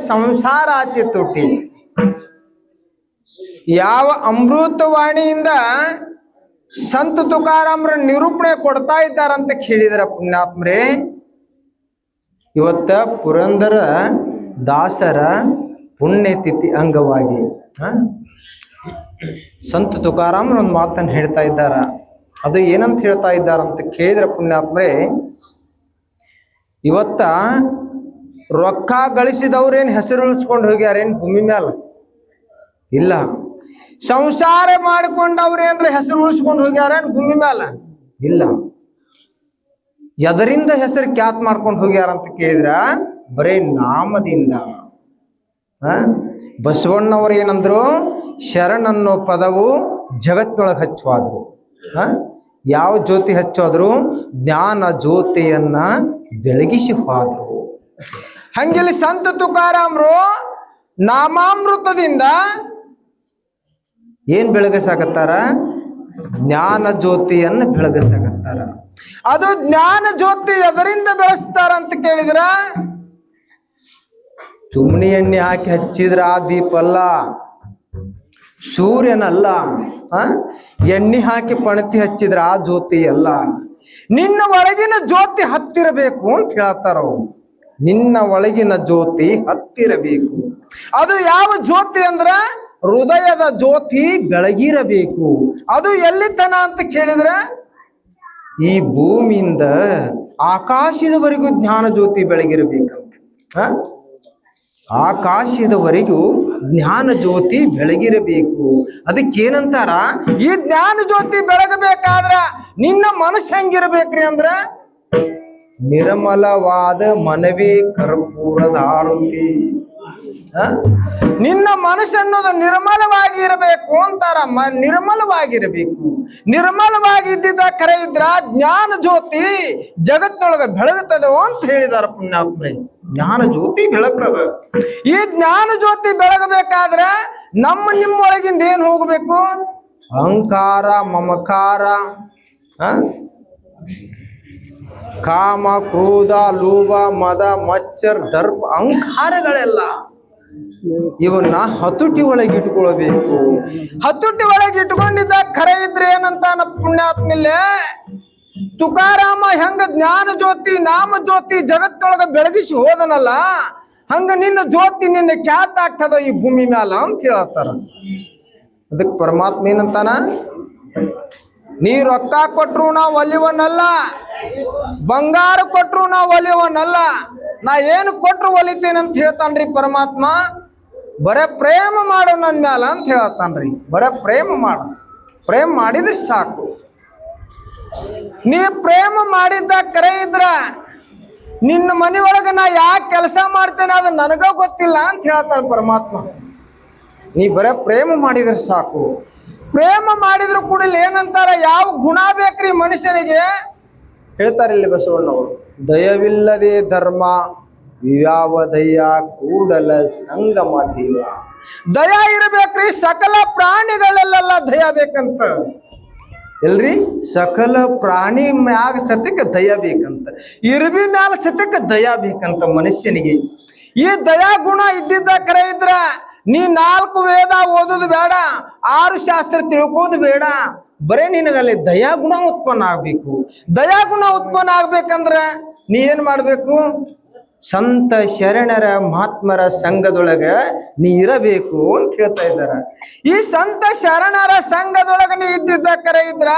ಸಂಸಾರ ಆಚೆ ತುಟಿ. ಯಾವ ಅಮೃತವಾಣಿಯಿಂದ ಸಂತ ತುಕಾರಾಮರ ನಿರೂಪಣೆ ಕೊಡ್ತಾ ಇದ್ದಾರಂತ ಕೇಳಿದ್ರ ಪುಣ್ಯಾತ್ಮರೇ, ಇವತ್ತ ಪುರಂದರ ದಾಸರ ಪುಣ್ಯತಿಥಿ ಅಂಗವಾಗಿ ಸಂತ ತುಕಾರಾಮರ ಒಂದು ಮಾತನ್ನು ಹೇಳ್ತಾ ಇದ್ದಾರ. ಅದು ಏನಂತ ಹೇಳ್ತಾ ಇದ್ದಾರಂತ ಕೇಳಿದ್ರ ಪುಣ್ಯಾತ್ಮರೇ, ಇವತ್ತ ರೊಕ್ಕ ಗಳಿಸಿದವ್ರೇನು ಹೆಸರು ಉಳಿಸ್ಕೊಂಡು ಹೋಗ್ಯಾರೇನು ಭೂಮಿ ಮ್ಯಾಲ? ಇಲ್ಲ. ಸಂಸಾರ ಮಾಡಿಕೊಂಡವ್ರೇನ್ರ ಹೆಸರು ಉಳಿಸ್ಕೊಂಡು ಹೋಗ್ಯಾರೇನು ಭೂಮಿ ಮ್ಯಾಲ? ಇಲ್ಲ. ಎದರಿಂದ ಹೆಸರು ಖ್ಯಾತ್ ಮಾಡ್ಕೊಂಡು ಹೋಗ್ಯಾರಂತ ಕೇಳಿದ್ರ ಬರೇ ನಾಮದಿಂದ. ಬಸವಣ್ಣವರು ಏನಂದ್ರು, ಶರಣನ್ನೋ ಪದವು ಜಗತ್ತಿನೊಳಗೆ ಹಚ್ಚುವಾದ್ರು. ಯಾವ ಜ್ಯೋತಿ ಹಚ್ಚೋದ್ರು? ಜ್ಞಾನ ಜ್ಯೋತಿಯನ್ನ ಬೆಳಗಿಸಿ ಹೋದ್ರು. ಹಂಗೆಲ್ಲಿ ಸಂತ ತುಕಾರಾಮರು ನಾಮಾಮೃತದಿಂದ ಏನ್ ಬೆಳಗಸಾಕತ್ತಾರ? ಜ್ಞಾನ ಜ್ಯೋತಿಯನ್ನ ಬೆಳಗಸಾಕತ್ತಾರ. ಅದು ಜ್ಞಾನ ಜ್ಯೋತಿ ಎದರಿಂದ ಬೆಳೆಸ್ತಾರ ಅಂತ ಕೇಳಿದ್ರ, ತುಮ್ನಿ ಎಣ್ಣೆ ಹಾಕಿ ಹಚ್ಚಿದ್ರ ಆ ದೀಪ ಅಲ್ಲ, ಸೂರ್ಯನಲ್ಲ. ಎಣ್ಣೆ ಹಾಕಿ ಪಣತಿ ಹಚ್ಚಿದ್ರ ಆ ಜ್ಯೋತಿ ಅಲ್ಲ. ನಿನ್ನ ಒಳಗಿನ ಜ್ಯೋತಿ ಹತ್ತಿರಬೇಕು ಅಂತ ಹೇಳ್ತಾರ. ನಿನ್ನ ಒಳಗಿನ ಜ್ಯೋತಿ ಹತ್ತಿರಬೇಕು. ಅದು ಯಾವ ಜ್ಯೋತಿ ಅಂದ್ರ ಹೃದಯದ ಜ್ಯೋತಿ ಬೆಳಗಿರಬೇಕು. ಅದು ಎಲ್ಲಿತನ ಅಂತ ಕೇಳಿದ್ರ, ಈ ಭೂಮಿಯಿಂದ ಆಕಾಶದವರೆಗೂ ಜ್ಞಾನ ಜ್ಯೋತಿ ಬೆಳಗಿರಬೇಕಂತ. ಆಕಾಶದವರೆಗೂ ಜ್ಞಾನ ಜ್ಯೋತಿ ಬೆಳಗಿರಬೇಕು. ಅದಕ್ಕೇನಂತಾರ, ಈ ಜ್ಞಾನ ಜ್ಯೋತಿ ಬೆಳಗಬೇಕಾದ್ರ ನಿನ್ನ ಮನಸ್ಸು ಹೆಂಗಿರ್ಬೇಕ್ರಿ ಅಂದ್ರ, ನಿರ್ಮಲವಾದ ಮನವೇ ಕರ್ಪೂರದ ಆರತಿ. ನಿನ್ನ ಮನಸ್ಸನ್ನೋದು ನಿರ್ಮಲವಾಗಿ ಇರಬೇಕು ಅಂತಾರ. ನಿರ್ಮಲವಾಗಿರಬೇಕು. ನಿರ್ಮಲವಾಗಿದ್ದ ಕರೆ ಇದ್ರ ಜ್ಞಾನ ಜ್ಯೋತಿ ಜಗತ್ತಿನೊಳಗೆ ಬೆಳಗುತ್ತದೆ ಅಂತ ಹೇಳಿದಾರ ಪುಣ್ಯಾತ್ಮರೇ. ಜ್ಞಾನ ಜ್ಯೋತಿ ಬೆಳಗ್ತದ. ಈ ಜ್ಞಾನ ಜ್ಯೋತಿ ಬೆಳಗಬೇಕಾದ್ರೆ ನಿಮ್ಮೊಳಗಿಂದ ಏನ್ ಹೋಗ್ಬೇಕು? ಅಹಂಕಾರ, ಮಮಕಾರ, ಕಾಮ, ಕ್ರೋಧ, ಲೋಭ, ಮದ, ಮಚ್ಚರ್, ದರ್ಪ, ಅಹಂಕಾರಗಳೆಲ್ಲ ಇವನ್ನ ಹತುಟಿ ಒಳಗೆ ಇಟ್ಕೊಳ್ಬೇಕು. ಹತುಟಿ ಒಳಗೆ ಇಟ್ಕೊಂಡಿದ್ದ ಖರೆ ಇದ್ರೆ ಏನಂತ ಪುಣ್ಯಾತ್ಮಿಲ್ಲೆ, ತುಕಾರಾಮ ಹೆಂಗ ಜ್ಞಾನ ಜ್ಯೋತಿ ನಾಮ ಜ್ಯೋತಿ ಜಗತ್ತೊಳಗ ಬೆಳಗಿಸಿ ಹೋದನಲ್ಲ, ಹಂಗ ನಿನ್ನ ಜ್ಯೋತಿ ನಿನ್ನ ಖ್ಯಾತ ಆಗ್ತದ ಈ ಭೂಮಿ ಮ್ಯಾಲ ಅಂತ ಹೇಳತ್ತಾರ. ಅದಕ್ಕೆ ಪರಮಾತ್ಮ ಏನಂತಾನ, ನೀ ರೊಕ್ಕ ಕೊಟ್ರು ನಾ ಒಲಿವನಲ್ಲ, ಬಂಗಾರ ಕೊಟ್ರು ನಾ ಒಲಿವನಲ್ಲ, ನಾ ಏನು ಕೊಟ್ರು ಒಲಿತೇನಂತ ಹೇಳ್ತಾನ್ರಿ ಪರಮಾತ್ಮ. ಬರೇ ಪ್ರೇಮ ಮಾಡು ನನ್ನ ಮ್ಯಾಲ ಅಂತ ಹೇಳ್ತಾನ್ರಿ. ಬರೇ ಪ್ರೇಮ ಮಾಡು. ಪ್ರೇಮ ಮಾಡಿದ್ರೆ ಸಾಕು. ನೀ ಪ್ರೇಮ ಮಾಡಿದ್ದ ಕರೆ ಇದ್ರ ನಿನ್ನ ಮನೆಯೊಳಗ ನಾ ಯಾಕೆ ಕೆಲಸ ಮಾಡ್ತೇನೆ ಅದು ನನಗ ಗೊತ್ತಿಲ್ಲ ಅಂತ ಹೇಳ್ತಾನೆ ಪರಮಾತ್ಮ. ನೀ ಬರೇ ಪ್ರೇಮ ಮಾಡಿದ್ರೆ ಸಾಕು. ಪ್ರೇಮ ಮಾಡಿದ್ರು ಕೂಡ ಏನಂತಾರ, ಯಾವ ಗುಣ ಬೇಕ್ರಿ ಮನುಷ್ಯನಿಗೆ ಹೇಳ್ತಾರೆ ಇಲ್ಲಿ ಬಸವಣ್ಣವರು. ದಯವಿಲ್ಲದೆ ಧರ್ಮ, ಯಾವ ದಯ ಕೂಡಲ ಸಂಗಮ ದೇವ. ದಯ ಇರಬೇಕ್ರಿ. ಸಕಲ ಪ್ರಾಣಿಗಳೆಲ್ಲ ದಯ ಬೇಕಂತ. ಎಲ್ರಿ ಸಕಲ ಪ್ರಾಣಿ ಮ್ಯಾಗ ಸತ್ಯಕ್ಕೆ ದಯ ಬೇಕಂತ. ಇರ್ಬಿ ಮ್ಯಾಲ ಸತ್ಯಕ್ಕೆ ದಯ ಬೇಕಂತ ಮನುಷ್ಯನಿಗೆ. ಈ ದಯಾ ಗುಣ ಇದ್ದಿದ್ದ ಕರೆ ಇದ್ರ ನೀ 4 ವೇದ ಓದೋದು ಬೇಡ, 6 ಶಾಸ್ತ್ರ ತಿಳ್ಕೋದು ಬೇಡ. ಬರೇ ನಿನಗಲ್ಲಿ ದಯಾ ಗುಣ ಉತ್ಪನ್ನ ಆಗ್ಬೇಕು. ದಯಾ ಗುಣ ಉತ್ಪನ್ನ ಆಗ್ಬೇಕಂದ್ರ ನೀ ಏನ್ ಮಾಡ್ಬೇಕು? ಸಂತ ಶರಣರ ಮಹಾತ್ಮರ ಸಂಘದೊಳಗ ನೀ ಇರಬೇಕು ಅಂತ ಹೇಳ್ತಾ ಇದ್ದಾರ. ಈ ಸಂತ ಶರಣರ ಸಂಘದೊಳಗ ನೀ ಇದ್ದಿದ್ದ ಕರೆ ಇದ್ರ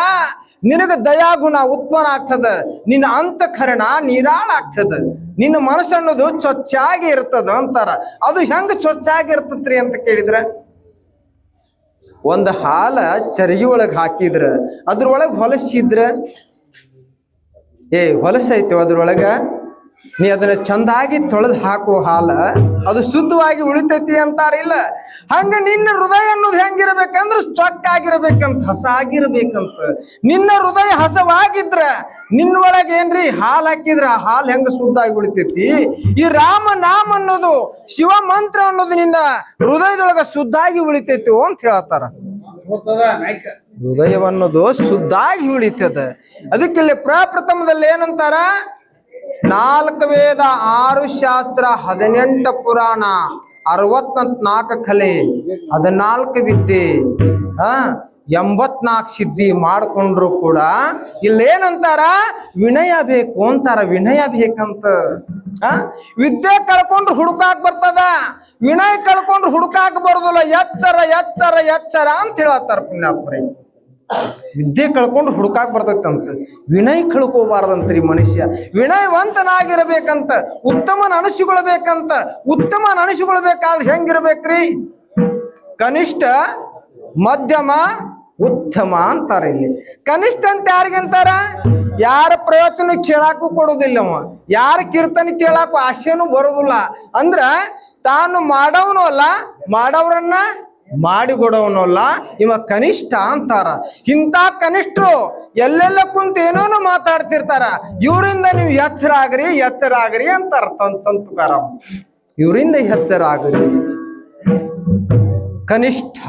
ನಿನಗ ದಯಾಗುಣ ಉತ್ಪನ್ನ ಆಗ್ತದ. ನಿನ್ನ ಅಂತಃಕರಣ ನೀರಾಳ ಆಗ್ತದ. ನಿನ್ನ ಮನಸ್ಸನ್ನೋದು ಚೊಚ್ಚಾಗಿ ಇರ್ತದ ಅಂತಾರ. ಅದು ಹೆಂಗ ಚೊಚ್ಚಾಗಿ ಇರ್ತತ್ರಿ ಅಂತ ಕೇಳಿದ್ರ, ಒಂದು ಹಾಲ ಚರಗಿ ಒಳಗೆ ಹಾಕಿದ್ರ ಅದ್ರೊಳಗೆ ಹೊಲಸಿದ್ರ ಹೊಲಸೈತೆ ಅದ್ರೊಳಗ ನೀ ಅದನ್ನ ಚಂದಾಗಿ ತೊಳೆದು ಹಾಕುವ ಹಾಲ ಅದು ಶುದ್ಧವಾಗಿ ಉಳಿತೈತಿ ಅಂತಾರಿಲ್ಲ. ಹಂಗ ನಿನ್ನ ಹೃದಯ ಅನ್ನೋದು ಹೆಂಗಿರ್ಬೇಕಂದ್ರ ಚೊಕ್ಕಾಗಿರ್ಬೇಕಂತ, ಹಸ ಆಗಿರ್ಬೇಕಂತ. ನಿನ್ನ ಹೃದಯ ಹಸವಾಗಿದ್ರ ನಿನ್ನ ಒಳಗೆ ಏನ್ರಿ ಹಾಲು ಹಾಕಿದ್ರ ಆ ಹಾಲು ಹೆಂಗ ಶುದ್ಧ ಆಗಿ ಉಳಿತೈತಿ. ಈ ರಾಮ ನಾಮ ಅನ್ನೋದು, ಶಿವ ಮಂತ್ರ ಅನ್ನೋದು ನಿನ್ನ ಹೃದಯದೊಳಗ ಶುದ್ಧ ಆಗಿ ಉಳಿತೈತಿ ಅಂತ ಹೇಳತ್ತಾರ. ಹೃದಯವನ್ನೋದು ಶುದ್ಧ ಆಗಿ ಉಳಿತದ. ಅದಕ್ಕೆ ಇಲ್ಲಿ ಪ್ರಪ್ರಥಮದಲ್ಲಿ ಏನಂತಾರ, 4 ವೇದ 6 ಶಾಸ್ತ್ರ 18 ಪುರಾಣ 64 ಕಲೆ 14 ವಿದ್ಯೆ 84 ಸಿದ್ಧಿ ಮಾಡ್ಕೊಂಡ್ರು ಕೂಡ ಇಲ್ಲೇನಂತಾರ ವಿನಯ ಬೇಕು ಅಂತಾರ. ವಿನಯ ಬೇಕಂತ. ವಿದ್ಯೆ ಕಳ್ಕೊಂಡ್ರು ಹುಡುಕಾಕ್ ಬರ್ತದ, ವಿನಯ ಕಳ್ಕೊಂಡ್ರು ಹುಡುಕಾಕ್ ಬರೋದಿಲ್ಲ. ಎಚ್ಚರ ಎಚ್ಚರ ಎಚ್ಚರ ಅಂತ ಹೇಳತ್ತಾರ ಪುಣ್ಯಾತ್ಮರೇ. ವಿದ್ಯೆ ಕಳ್ಕೊಂಡು ಹುಡುಕಾಕ್ ಬರ್ತೈತಂತ, ವಿನಯ ಕಳ್ಕೋಬಾರ್ದಂತ್ರಿ ಮನುಷ್ಯ. ವಿನಯವಂತನಾಗಿರ್ಬೇಕಂತ, ಉತ್ತಮನ ಅನಿಸಿಕೊಳ್ಬೇಕಂತ. ಉತ್ತಮನ ಅನಿಸಿಕೊಳ್ಬೇಕಾದ್ರೆ ಹೆಂಗಿರ್ಬೇಕ್ರಿ? ಕನಿಷ್ಠ, ಮಧ್ಯಮ, ಉತ್ತಮ ಅಂತಾರ. ಇಲ್ಲಿ ಕನಿಷ್ಠ ಅಂತ ಯಾರಿಗಂತಾರ? ಯಾರ ಪ್ರವಚನ ಕೇಳಾಕು ಕೊಡುದಿಲ್ಲವ, ಯಾರ ಕೀರ್ತನೆ ಕೇಳಾಕು ಆಸೆನೂ ಬರುದಿಲ್ಲ. ಅಂದ್ರ ತಾನು ಮಾಡವನು ಅಲ್ಲ, ಮಾಡವ್ರನ್ನ ಮಾಡಿಕೊಡವನು ಅಲ್ಲ, ಇವ ಕನಿಷ್ಠ ಅಂತಾರ. ಇಂಥ ಕನಿಷ್ಠರು ಎಲ್ಲೆಲ್ಲ ಕುಂತ ಏನೋನು ಮಾತಾಡ್ತಿರ್ತಾರ. ಇವರಿಂದ ನೀವು ಎಚ್ಚರ ಆಗ್ರಿ, ಎಚ್ಚರ ಆಗ್ರಿ ಅಂತಾರ ಸಂತುಕಾರ. ಇವರಿಂದ ಎಚ್ಚರ ಆಗ್ರಿ. ಕನಿಷ್ಠ.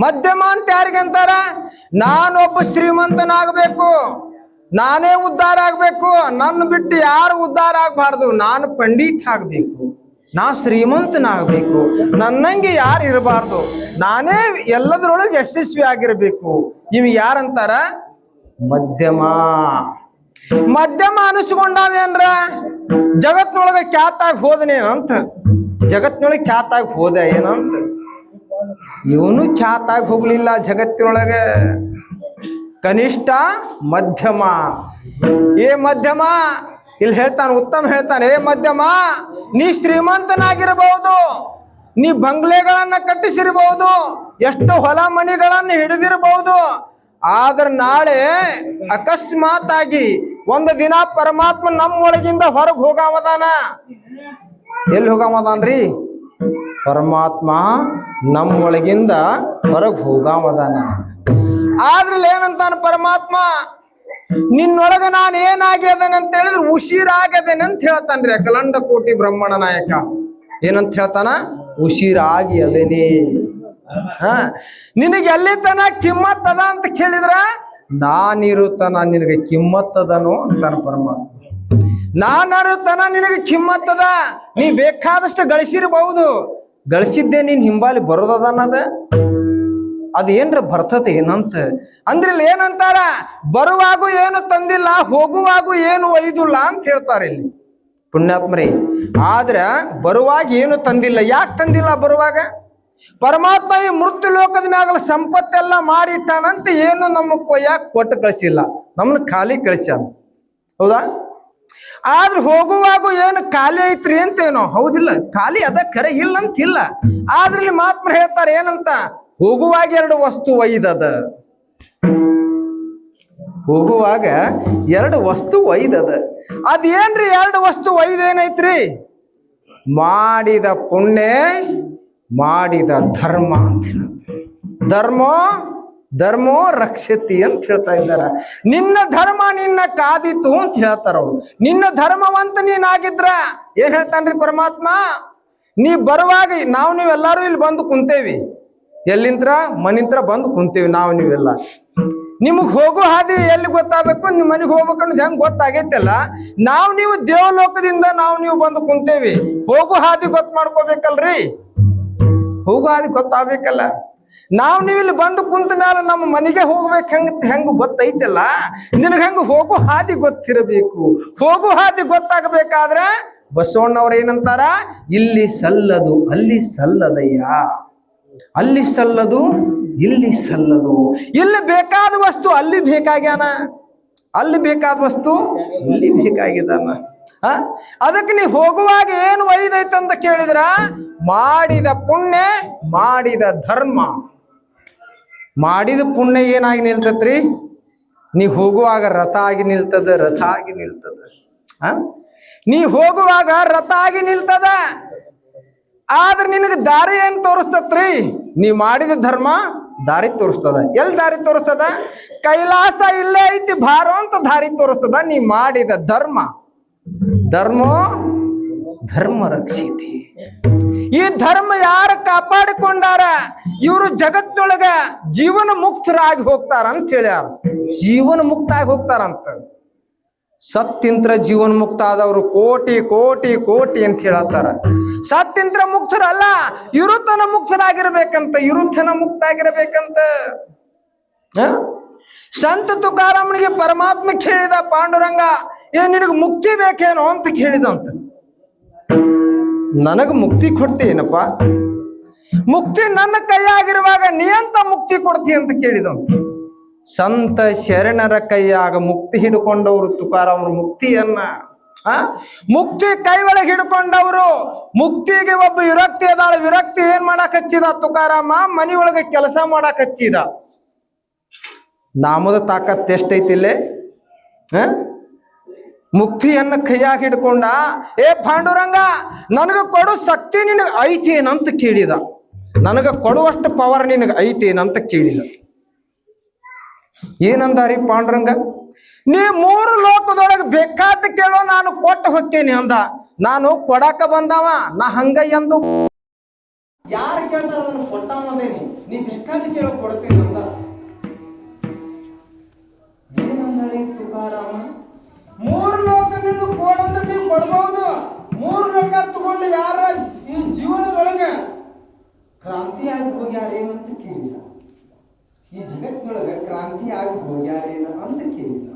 ಮಧ್ಯಮ ಅಂತ ಯಾರಿಗಂತಾರ? ನಾನೊಬ್ಬ ಶ್ರೀಮಂತನಾಗಬೇಕು, ನಾನೇ ಉದ್ಧಾರ ಆಗ್ಬೇಕು, ನನ್ನ ಬಿಟ್ಟು ಯಾರು ಉದ್ಧಾರ ಆಗ್ಬಾರ್ದು, ನಾನು ಪಂಡಿತ ಆಗ್ಬೇಕು, ನಾ ಶ್ರೀಮಂತನಾಗಬೇಕು, ನನ್ನಂಗೆ ಯಾರು ಇರಬಾರ್ದು, ನಾನೇ ಎಲ್ಲದರೊಳಗೆ ಯಶಸ್ವಿ ಆಗಿರ್ಬೇಕು. ಇವ್ ಯಾರಂತಾರ? ಮಧ್ಯಮ. ಮಧ್ಯಮ ಅನಿಸ್ಕೊಂಡಾವೇನ್ರ ಜಗತ್ನೊಳಗೆ ಖ್ಯಾತಾಗಿ ಹೋದನೇನಂತ. ಜಗತ್ನೊಳಗೆ ಖ್ಯಾತಾಗಿ ಹೋದ ಏನಂತ. ಇವನು ಖ್ಯಾತಾಗಿ ಹೋಗ್ಲಿಲ್ಲ ಜಗತ್ತಿನೊಳಗೆ. ಕನಿಷ್ಠ, ಮಧ್ಯಮ. ಏ ಮಧ್ಯಮ, ಇಲ್ಲಿ ಹೇಳ್ತಾನೆ, ಉತ್ತಮ ಹೇಳ್ತಾನೆ, ಏ ಮಧ್ಯಮ, ನೀ ಶ್ರೀಮಂತನಾಗಿರಬಹುದು, ನೀ ಬಂಗ್ಲೆಗಳನ್ನ ಕಟ್ಟಿಸಿರಬಹುದು, ಎಷ್ಟು ಹೊಲ ಮಣಿಗಳನ್ನ ಹಿಡಿದಿರಬಹುದು. ಆದ್ರೆ ನಾಳೆ ಅಕಸ್ಮಾತ್ ಆಗಿ ಒಂದು ದಿನ ಪರಮಾತ್ಮ ನಮ್ಮೊಳಗಿಂದ ಹೊರಗೆ ಹೋಗಾಮದಾನ. ಎಲ್ಲಿ ಹೋಗಾಮದಾನ್ರಿ? ಪರಮಾತ್ಮ ನಮ್ಮೊಳಗಿಂದ ಹೊರಗೆ ಹೋಗಾಮದಾನ. ಆದ್ರಲ್ಲಿ ಏನಂತಾನ ಪರಮಾತ್ಮ? ನಿನ್ನೊಳಗ ನಾನು ಏನಾಗ್ಯದೇನೆ ಅಂತ ಹೇಳಿದ್ರೆ ಉಸಿರಾಗ್ಯದೇನೆ ಅಂತ ಹೇಳ್ತಾನ್ರಿ. ಅಖಿಲಾಂಡ ಕೋಟಿ ಬ್ರಹ್ಮಣ ನಾಯಕ ಏನಂತ ಹೇಳ್ತಾನ? ಉಸಿರಾಗಿ ಅದೇನಿ. ನಿನಗೆ ಎಲ್ಲಿ ತನ ಕಿಮ್ಮತ್ ಅದ ಅಂತ ಕೇಳಿದ್ರ, ನಾನಿರುತ್ತನ ನಿನಗೆ ಕಿಮ್ಮತ್ತದನು ಅಂತಾನ ಪರಮಾತ್ಮ. ನಾನಿರುತ್ತನ ನಿನಗೆ ಕಿಮ್ಮತ್ತದ. ನೀ ಬೇಕಾದಷ್ಟು ಗಳಿಸಿರಬಹುದು, ಗಳಿಸಿದ್ದೆ ನೀನ್ ಹಿಂಬಾಲಿ ಬರೋದದ ಅನ್ನದ. ಅದೇನ್ರ ಬರ್ತದೆ ಏನಂತ ಅಂದ್ರೆ ಇಲ್ಲಿ ಏನಂತಾರ? ಬರುವಾಗೂ ಏನು ತಂದಿಲ್ಲ, ಹೋಗುವಾಗೂ ಏನು ಒಯ್ದಿಲ್ಲ ಅಂತ ಹೇಳ್ತಾರೆ ಇಲ್ಲಿ ಪುಣ್ಯಾತ್ಮರೇ. ಆದ್ರ ಬರುವಾಗ ಏನು ತಂದಿಲ್ಲ. ಯಾಕೆ ತಂದಿಲ್ಲ? ಬರುವಾಗ ಪರಮಾತ್ಮ ಈ ಮೃತ್ಯು ಲೋಕದ ಮ್ಯಾಗಲ ಸಂಪತ್ತೆಲ್ಲ ಮಾಡಿಟ್ಟಾನಂತ ಏನು ನಮಗ್ ಕೊಯ್ಯಾಕ ಕೊಟ್ಟು ಕಳಿಸಿಲ್ಲ, ನಮ್ಮನ್ನ ಖಾಲಿ ಕಳಿಸ್ಯಾನ. ಹೌದಾ? ಆದ್ರೆ ಹೋಗುವಾಗೂ ಏನು ಖಾಲಿ ಐತ್ರಿ ಅಂತೇನೋ. ಹೌದಿಲ್ಲ, ಖಾಲಿ ಅದ ಖರೆ ಇಲ್ಲ ಅಂತಿಲ್ಲ. ಆದ್ರೆ ಇಲ್ಲಿ ಮಹಾತ್ಮ ಹೇಳ್ತಾರೆ ಏನಂತ? ಹೋಗುವಾಗ 2 ವಸ್ತು ಒಯ್ದದ. ಹೋಗುವಾಗ 2 ವಸ್ತು ಒಯ್ದದ. ಅದೇನ್ರಿ 2 ವಸ್ತು ಒಯ್ದೇನೈತ್ರಿ? ಮಾಡಿದ ಪುಣ್ಯ, ಮಾಡಿದ ಧರ್ಮ ಅಂತ ಹೇಳುತ್ತೆ. ಧರ್ಮೋ ರಕ್ಷತಿ ಅಂತ ಹೇಳ್ತಾ ಇದ್ದಾರ. ನಿನ್ನ ಧರ್ಮ ನಿನ್ನ ಕಾದಿತು ಅಂತ ಹೇಳ್ತಾರ ಅವ್ರು. ನಿನ್ನ ಧರ್ಮವಂತ ನೀನಾಗಿದ್ರ ಏನ್ ಹೇಳ್ತಾನ್ರಿ ಪರಮಾತ್ಮ? ನೀ ಬರುವಾಗ ನೀವೆಲ್ಲಾರು ಇಲ್ಲಿ ಬಂದು ಕುಂತೇವಿ. ಎಲ್ಲಿಂತ್ರ? ಮನಿಂತ್ರ ಬಂದು ಕುಂತೇವಿ ನಾವು ನೀವೆಲ್ಲ. ನಿಮಗ್ ಹೋಗೋ ಹಾದಿ ಎಲ್ಲಿ ಗೊತ್ತಾಗಬೇಕು, ನಿಮ್ ಮನೆಗೆ ಹೋಗ್ಬೇಕನ್ನೋದು ಹೆಂಗ್ ಗೊತ್ತಾಗೈತಲ್ಲ. ನೀವು ದೇವಲೋಕದಿಂದ ನೀವು ಬಂದು ಕುಂತೇವಿ. ಹೋಗೋ ಹಾದಿ ಗೊತ್ತು ಮಾಡ್ಕೋಬೇಕಲ್ರಿ. ಹೋಗೋ ಹಾದಿ ಗೊತ್ತಾಗಬೇಕಲ್ಲ. ನೀವಿಲ್ಲಿ ಬಂದು ಕುಂತ ಮೇಲೆ ನಮ್ಮ ಮನೆಗೆ ಹೋಗ್ಬೇಕು ಹೆಂಗ ಗೊತ್ತೈತಲ್ಲ. ನಿನಗೆ ಹೆಂಗ ಹೋಗೋ ಹಾದಿ ಗೊತ್ತಿರಬೇಕು. ಹೋಗೋ ಹಾದಿ ಗೊತ್ತಾಗಬೇಕಾದ್ರೆ ಬಸವಣ್ಣವ್ರ ಏನಂತಾರ? ಇಲ್ಲಿ ಸಲ್ಲದು ಅಲ್ಲಿ ಸಲ್ಲದಯ್ಯ, ಅಲ್ಲಿ ಸಲ್ಲದು ಇಲ್ಲಿ ಸಲ್ಲದು. ಇಲ್ಲಿ ಬೇಕಾದ ವಸ್ತು ಅಲ್ಲಿ ಬೇಕಾಗ್ಯಾನ, ಅಲ್ಲಿ ಬೇಕಾದ ವಸ್ತು ಇಲ್ಲಿ ಬೇಕಾಗಿದಾನ. ಅದಕ್ಕೆ ನೀ ಹೋಗುವಾಗ ಏನು ಒಯ್ದೈತಂತ ಕೇಳಿದ್ರ, ಮಾಡಿದ ಪುಣ್ಯ, ಮಾಡಿದ ಧರ್ಮ. ಮಾಡಿದ ಪುಣ್ಯ ಏನಾಗಿ ನಿಲ್ತತ್ರಿ? ನೀ ಹೋಗುವಾಗ ರಥ ಆಗಿ ನಿಲ್ತದ, ರಥ ಆಗಿ ನಿಲ್ತದ. ನೀ ಹೋಗುವಾಗ ರಥ ಆಗಿ ನಿಲ್ತದ. ಆದ್ರೆ ನಿನಗೆ ದಾರಿ ಏನ್ ತೋರಿಸ್ತತ್ರಿ? ನೀ ಮಾಡಿದ ಧರ್ಮ ದಾರಿ ತೋರಿಸ್ತದ. ಎಲ್ಲಿ ದಾರಿ ತೋರಿಸ್ತದ? ಕೈಲಾಸ ಇಲ್ಲೇ ಐತಿ ಭಾರೋ ಅಂತ ದಾರಿ ತೋರಿಸ್ತದ. ನೀ ಮಾಡಿದ ಧರ್ಮ ರಕ್ಷಿತಿ. ಈ ಧರ್ಮ ಯಾರು ಕಾಪಾಡಿಕೊಂಡಾರ ಇವರು ಜಗತ್ತಿನೊಳಗ ಜೀವನ ಮುಕ್ತರಾಗಿ ಹೋಗ್ತಾರ ಅಂತ ಹೇಳ್ಯಾರ. ಜೀವನ ಮುಕ್ತ ಆಗಿ ಹೋಗ್ತಾರಂತ. ಸತ್ತಿಂತ್ರ ಜೀವನ್ ಮುಕ್ತ ಆದವರು ಕೋಟಿ ಕೋಟಿ ಕೋಟಿ ಅಂತ ಹೇಳತ್ತಾರ. ಸತ್ತಿಂತ್ರ ಮುಕ್ತರಲ್ಲ, ಇರುತ್ತನ ಮುಕ್ತರಾಗಿರ್ಬೇಕಂತ, ಇರುತ್ತನ ಮುಕ್ತ ಆಗಿರ್ಬೇಕಂತ. ಸಂತ ತುಕಾರಾಮನಿಗೆ ಪರಮಾತ್ಮ ಕೇಳಿದ, ಪಾಂಡುರಂಗ ಏನ್ ನಿನಗೆ ಮುಕ್ತಿ ಬೇಕೇನೋ ಅಂತ ಕೇಳಿದಂತ. ನನಗ ಮುಕ್ತಿ ಕೊಡ್ತೀನಪ್ಪ, ಮುಕ್ತಿ ನನ್ನ ಕೈಯಾಗಿರುವಾಗ ನೀ ಅಂತ ಮುಕ್ತಿ ಕೊಡ್ತಿ ಅಂತ ಕೇಳಿದಂತ. ಸಂತ ಶರಣರ ಕೈಯಾಗ ಮುಕ್ತಿ ಹಿಡ್ಕೊಂಡವರು ತುಕಾರಾಮರು ಮುಕ್ತಿಯನ್ನ, ಮುಕ್ತಿ ಕೈ ಒಳಗೆ ಹಿಡ್ಕೊಂಡವರು. ಮುಕ್ತಿಗೆ ಒಬ್ಬ ವಿರಕ್ತಿ ಅದಾಳ, ವಿರಕ್ತಿ ಏನ್ ಮಾಡಕ್ ಹಚ್ಚಿದ ತುಕಾರಾಮ? ಮನಿಯೊಳಗೆ ಕೆಲಸ ಮಾಡಕ್ ಹಚ್ಚಿದ. ನಾಮದ ತಾಕತ್ ಎಷ್ಟೈತಿಲ್ಲೇ? ಮುಕ್ತಿಯನ್ನ ಕೈಯಾಗಿ ಹಿಡ್ಕೊಂಡ. ಏ ಪಾಂಡುರಂಗ, ನನಗ ಕೊಡು ಶಕ್ತಿ ನಿನಗೆ ಐತೇನಂತ ಕೇಳಿದ. ನನಗ ಕೊಡುವಷ್ಟು ಪವರ್ ನಿನಗೆ ಐತೇನಂತ ಕೇಳಿದ. ಏನಂದಾರಿ ಪಾಂಡುರಂಗ? ನೀ 3 ಲೋಕದೊಳಗೆ ಬೇಕಾದ ಕೇಳೋ, ನಾನು ಕೊಟ್ಟು ಹೋಗ್ತೇನೆ ಅಂದ. ನಾನು ಕೊಡಾಕ ಬಂದವ, ನಾ ಹಂಗ ಎಂದು ಯಾರು ಕೇಳ್ತಾರ ಅದನ್ನು ಕೊಟ್ಟವನದೇನಿ, ನೀ ಬೇಕಾದ ಕೇಳೋ ಕೊಡ್ತೇನೆ ಅಂದ. ಏನಂದಾರಿ ತುಕಾರಾಮ? 3 ಲೋಕ ನಿನ್ನ ಕೊಡಂದ್ರೆ ನೀವು ಕೊಡ್ಬಹುದು. 3 ಲೋಕ ತಗೊಂಡು ಯಾರ ಈ ಜೀವನದೊಳಗೆ ಕ್ರಾಂತಿ ಆಗಿ ಹೋಗ್ಯಾರೇನಂತ ಕೇಳಿದ. ಈ ಜಗತ್ತಿನೊಳಗೆ ಕ್ರಾಂತಿ ಆಗಿ ಹೋಗ್ಯಾರೇನ ಅಂತ ಕೇಳಿದ.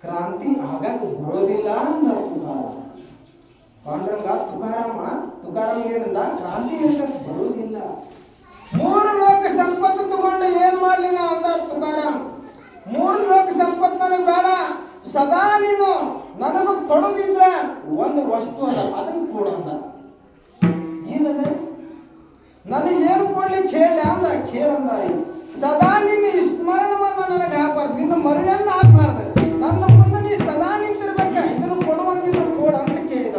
ಕ್ರಾಂತಿ ಆಗಕ್ಕೆ ಬರೋದಿಲ್ಲ ಅಂದ ಪಾಂಡುರಂಗ. ತುಕಾರಾಮ ಏನಂದ? ಕ್ರಾಂತಿ ಆಗಕ್ಕೆ ಬರೋದಿಲ್ಲ. 3 ಲೋಕ ಸಂಪತ್ತು ತಗೊಂಡು ಏನ್ ಮಾಡ್ಲಿನ ಅಂದ ತುಕಾರಾಮ್. 3 ಲೋಕ ಸಂಪತ್ತು ನನಗೆ ಬೇಡ, ಸದಾ ನೀನು ನನಗೂ ಕೊಡೋದಿದ್ರೆ ಒಂದು ವಸ್ತು ಅದ, ಅದನ್ನು ಕೊಡಂದ. ಏನದ? ನನಗೇನು ಕೊಡ್ಲಿಕ್ಕೆ ಹೇಳಿ ಅಂದ. ಕೇಳಂದಾರಿ, ಸದಾ ನಿನ್ನ ಸ್ಮರಣವನ್ನ ನನಗೆ ಹಾಕಬಾರ್ದು, ನಿನ್ನ ಮರೆಯನ್ನ ಹಾಕಬಾರ್ದು, ನನ್ನ ಮುಂದೆ ನೀ ಸದಾ ನಿಂತಿರ್ಬೇಕ, ಇದನ್ನು ಕೊಡುವಂಗಿದ್ರು ಕೊಡ ಅಂತ ಕೇಳಿದ.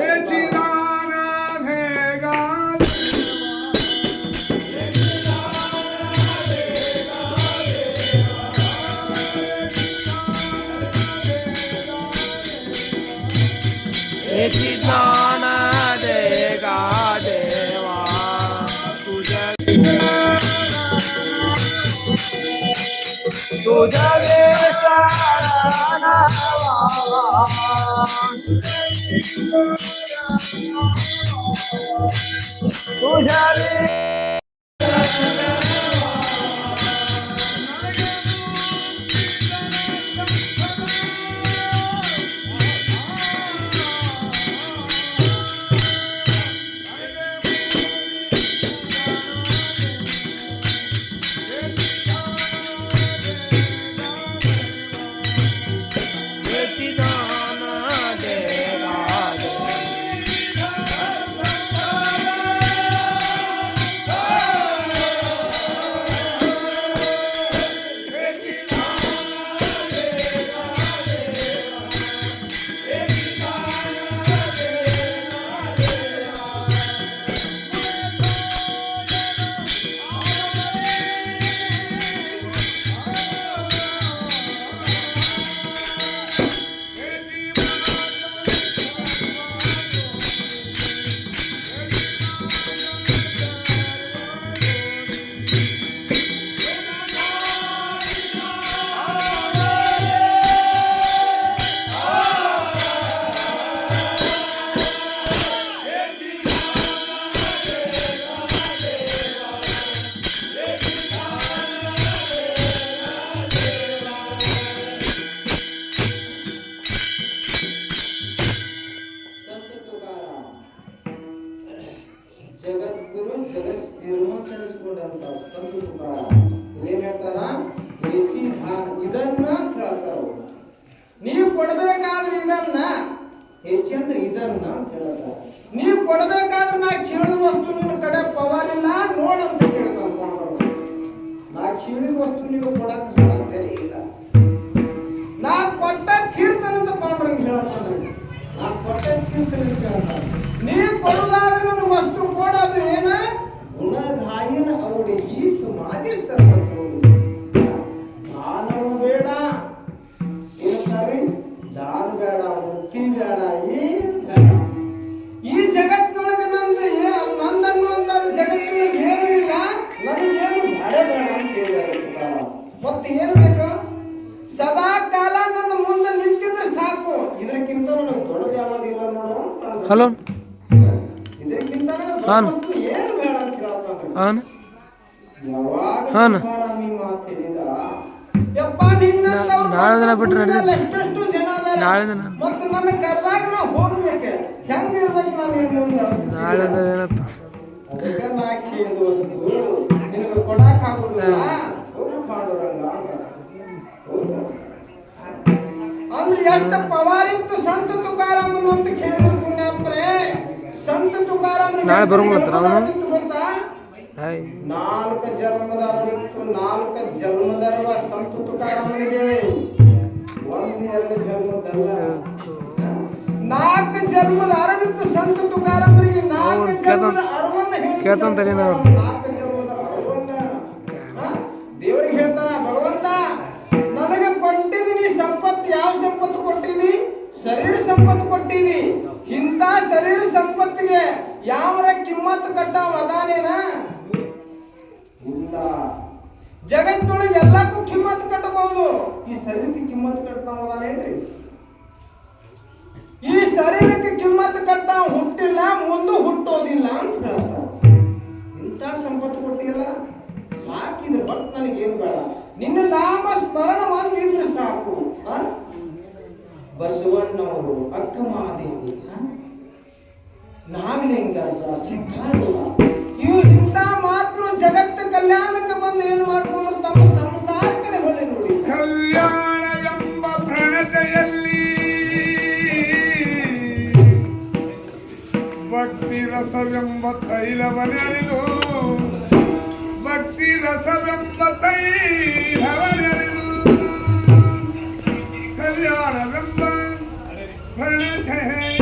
ಜಗದ್ಗುರು ಜಗತ್ ಶ್ರೀಮಂತನಿಸ್ಕೊಂಡಂತ ಸಂತ ತುಕಾರಾಮ ಏನ್ ಹೇಳ್ತಾರ? ಹೆಚ್ಚಿ ದಾನ ಇದನ್ನ ಹೇಳ್ತಾರ. ನೀವು ಕೊಡ್ಬೇಕಾದ್ರೆ ಇದನ್ನ, ಹೆಚ್ಚಂದ್ರೆ ಇದನ್ನ ಅಂತ ಹೇಳ್ತಾರ. ನೀವು ಕೊಡ್ಬೇಕಾದ್ರೆ ನಾ ಕೇಳಿದ ವಸ್ತು ನಿನ್ನ ಕಡೆ ಪವರ್ ಇಲ್ಲ ನೋಡಂತ ಕೇಳ್ತಾನ. ನಾ ಕೇಳಿದ ವಸ್ತು ನೀವು ಕೊಡಕ್ ಸಾಧ್ಯ ಇಲ್ಲ. ನಾ ಕೊಟ್ಟ ಕೀರ್ತನಂತ ಪಾಂಡುರಂಗ ಹೇಳ್ತಾನ. ನಾ ಕೊಟ್ಟ ಕೀರ್ತನ ಹೇಳ್ತಾನ. ನೀ ಕೊಡುದಾದ್ರೆ ನನ್ನ ವಸ್ತು ಕೊಡೋದು ಏನ? ಗುಣಗಾಯಿನ ಅವಡಿ ಈಚು ಮಾಜಿ ಸರ್ವತ್ತು ದಾನವು ಬೇಡ, ಏನಂತಾರೆ? ದಾನ ಬೇಡ, ಮುಕ್ತಿ ಬೇಡ, ಏನು ಬೇಡ. ಈ ಜಗತ್ತಿನೊಳಗೆ ನಂದನ್ನು ಅಂದಾದ ಜಗತ್ತಿನೊಳಗೆ ಏನು ಇಲ್ಲ, ನನಗೇನು ಬೇಡ ಬೇಡ ಅಂತ ಹೇಳಿದ್ದಾರೆ. ಮತ್ತೆ ಏನು ಬೇಕು? ಸದಾ ಕಾಲ ನನ್ನ ಮುಂದೆ ನಿಂತಿದ್ರೆ ಹಲೋ ಇದಕ್ಕಿಂತ ಹಾಂ ಏನು ಬೇಡ ಅಂತ ಹೇಳ್ತಾನೆ. ಹಾಂ ಯಾವಾಗ ಹಾಂ ತುಕಾರಾಮ್ ಈ ಮಾತು ಹೇಳಿದ, ಯಪ್ಪ ನಿನ್ನಂತವ್ರು ನಾಳೆ ದಿನ ಬಿಟ್ರೆ ಭೂಮಿಯಲ್ಲಿ ಎಷ್ಟೆಷ್ಟು ಜನ ಅದಾರ, ನಾಳೆ ದಿನ ಮತ್ತೆ ನನಗೆ ಕರೆದಾಗ ನಾ ಹೋಗ್ಬೇಕು, ಹೆಂಗ ಇರ್ಬೇಕು ನಾನು ಇನ್ ಮುಂದೆ ನಾಳೆ ಏನತ್ತು ಅದಕ್ಕೆ ನಾ ಕೇಳಿದ ವಸ್ತು ನಿನಗೆ ಕೊಡಾಕ್ ಆಗುದಿಲ್ಲ, ಪಾಂಡುರಂಗ ಅಂದ್ರೆ ಎಷ್ಟು ಪವಾರಿತ್ತು ಸಂತ ತುಕಾರಾಮನ್ ಅಂತ ಕೇಳಿದ್ರು ಪುಣ್ಯಾತ್ರೆ. ಸಂತ ತುಕಾರಾಮರಿಗೆ ನಾಳೆ ಬರೋಂಗ ಗೊತ್ತಾ? 4 ಜನ್ಮದ ಅರವಿತ್ತು, 4 ಜನ್ಮದ ಅರವ ಸಂತ ತುಕಾರಾಮನಿಗೆ, 1-2 ಜನ್ಮದಲ್ಲ, 4 ಜನ್ಮದ ಅರವಿತ್ತು ಸಂತ ತುಕಾರಾಮನಿಗೆ. 4 ಜನ್ಮದ ಅರವನ್ನ ಹೇಳ್ತಾರೆ, 4 ಜನ್ಮದ ಅರವನ್ನ ದೇವರಿಗೆ ಹೇಳ್ತಾನ, ಭಗವಂತ ನನಗೆ ಕೊಟ್ಟಿದ್ದೀನಿ ಸಂಪತ್ತು. ಯಾವ ಸಂಪತ್ತು ಕೊಟ್ಟಿದಿ? ಶರೀರ ಸಂಪತ್ತು ಕೊಟ್ಟಿದಿ. ಇಂಥ ಶರೀರ ಸಂಪತ್ತಿಗೆ ಯಾವರ ಕಿಮ್ಮತ್ತು ಕಟ್ಟಾವ ಅದಾನೇನ? ಇಲ್ಲ. ಜಗತ್ತಿನೊಳಗೆ ಎಲ್ಲಕ್ಕೂ ಕಿಮ್ಮತ್ತು ಕಟ್ಟಬಹುದು, ಈ ಶರೀರಕ್ಕೆ ಕಿಮ್ಮತ್ತು ಕಟ್ಟಾವ ಅದಾನೇನ್ರಿ? ಈ ಶರೀರಕ್ಕೆ ಕಿಮ್ಮತ್ತು ಕಟ್ಟಾವ ಹುಟ್ಟಿಲ್ಲ, ಮುಂದೆ ಹುಟ್ಟೋದಿಲ್ಲ ಅಂತ ಹೇಳ್ತಾವ. ಇಂಥ ಸಂಪತ್ತು ಕೊಟ್ಟಿಲ್ಲ, ಸಾಕಿದ್ರೆ ಹೊರತು ನನಗೇನು ಬೇಡ, ನಿನ್ನ ನಾಮ ಸ್ಮರಣ ಒಂದಿದ್ರೆ ಸಾಕು. ಬಸವಣ್ಣವರು, ಅಕ್ಕಮಹಾದೇವಿ, ನಾಗಲಿಂಗಾಚಾರ, ಸಿದ್ಧಾರೂಢ, ಇವು ಇಂಥ ಮಾತ್ರ ಜಗತ್ತು ಕಲ್ಯಾಣಕ್ಕೆ ಬಂದು ಏನ್ ಮಾಡ್ಕೊಂಡು ತಮ್ಮ ಸಂಸಾರ ಕಡೆ ಹೊಳೆ ನೋಡಿ. ಕಲ್ಯಾಣವೆಂಬ ಪ್ರಣತೆಯಲ್ಲಿ ಭಕ್ತಿ ರಸವೆಂಬ ತೈಲವನೆರಿದು, ಭಕ್ತಿ ರಸವೆಂಬ ತೈಲವನೆರಿದು, ಕಲ್ಯಾಣವೆಂಬ ಪ್ರಣತೆಯಲ್ಲಿ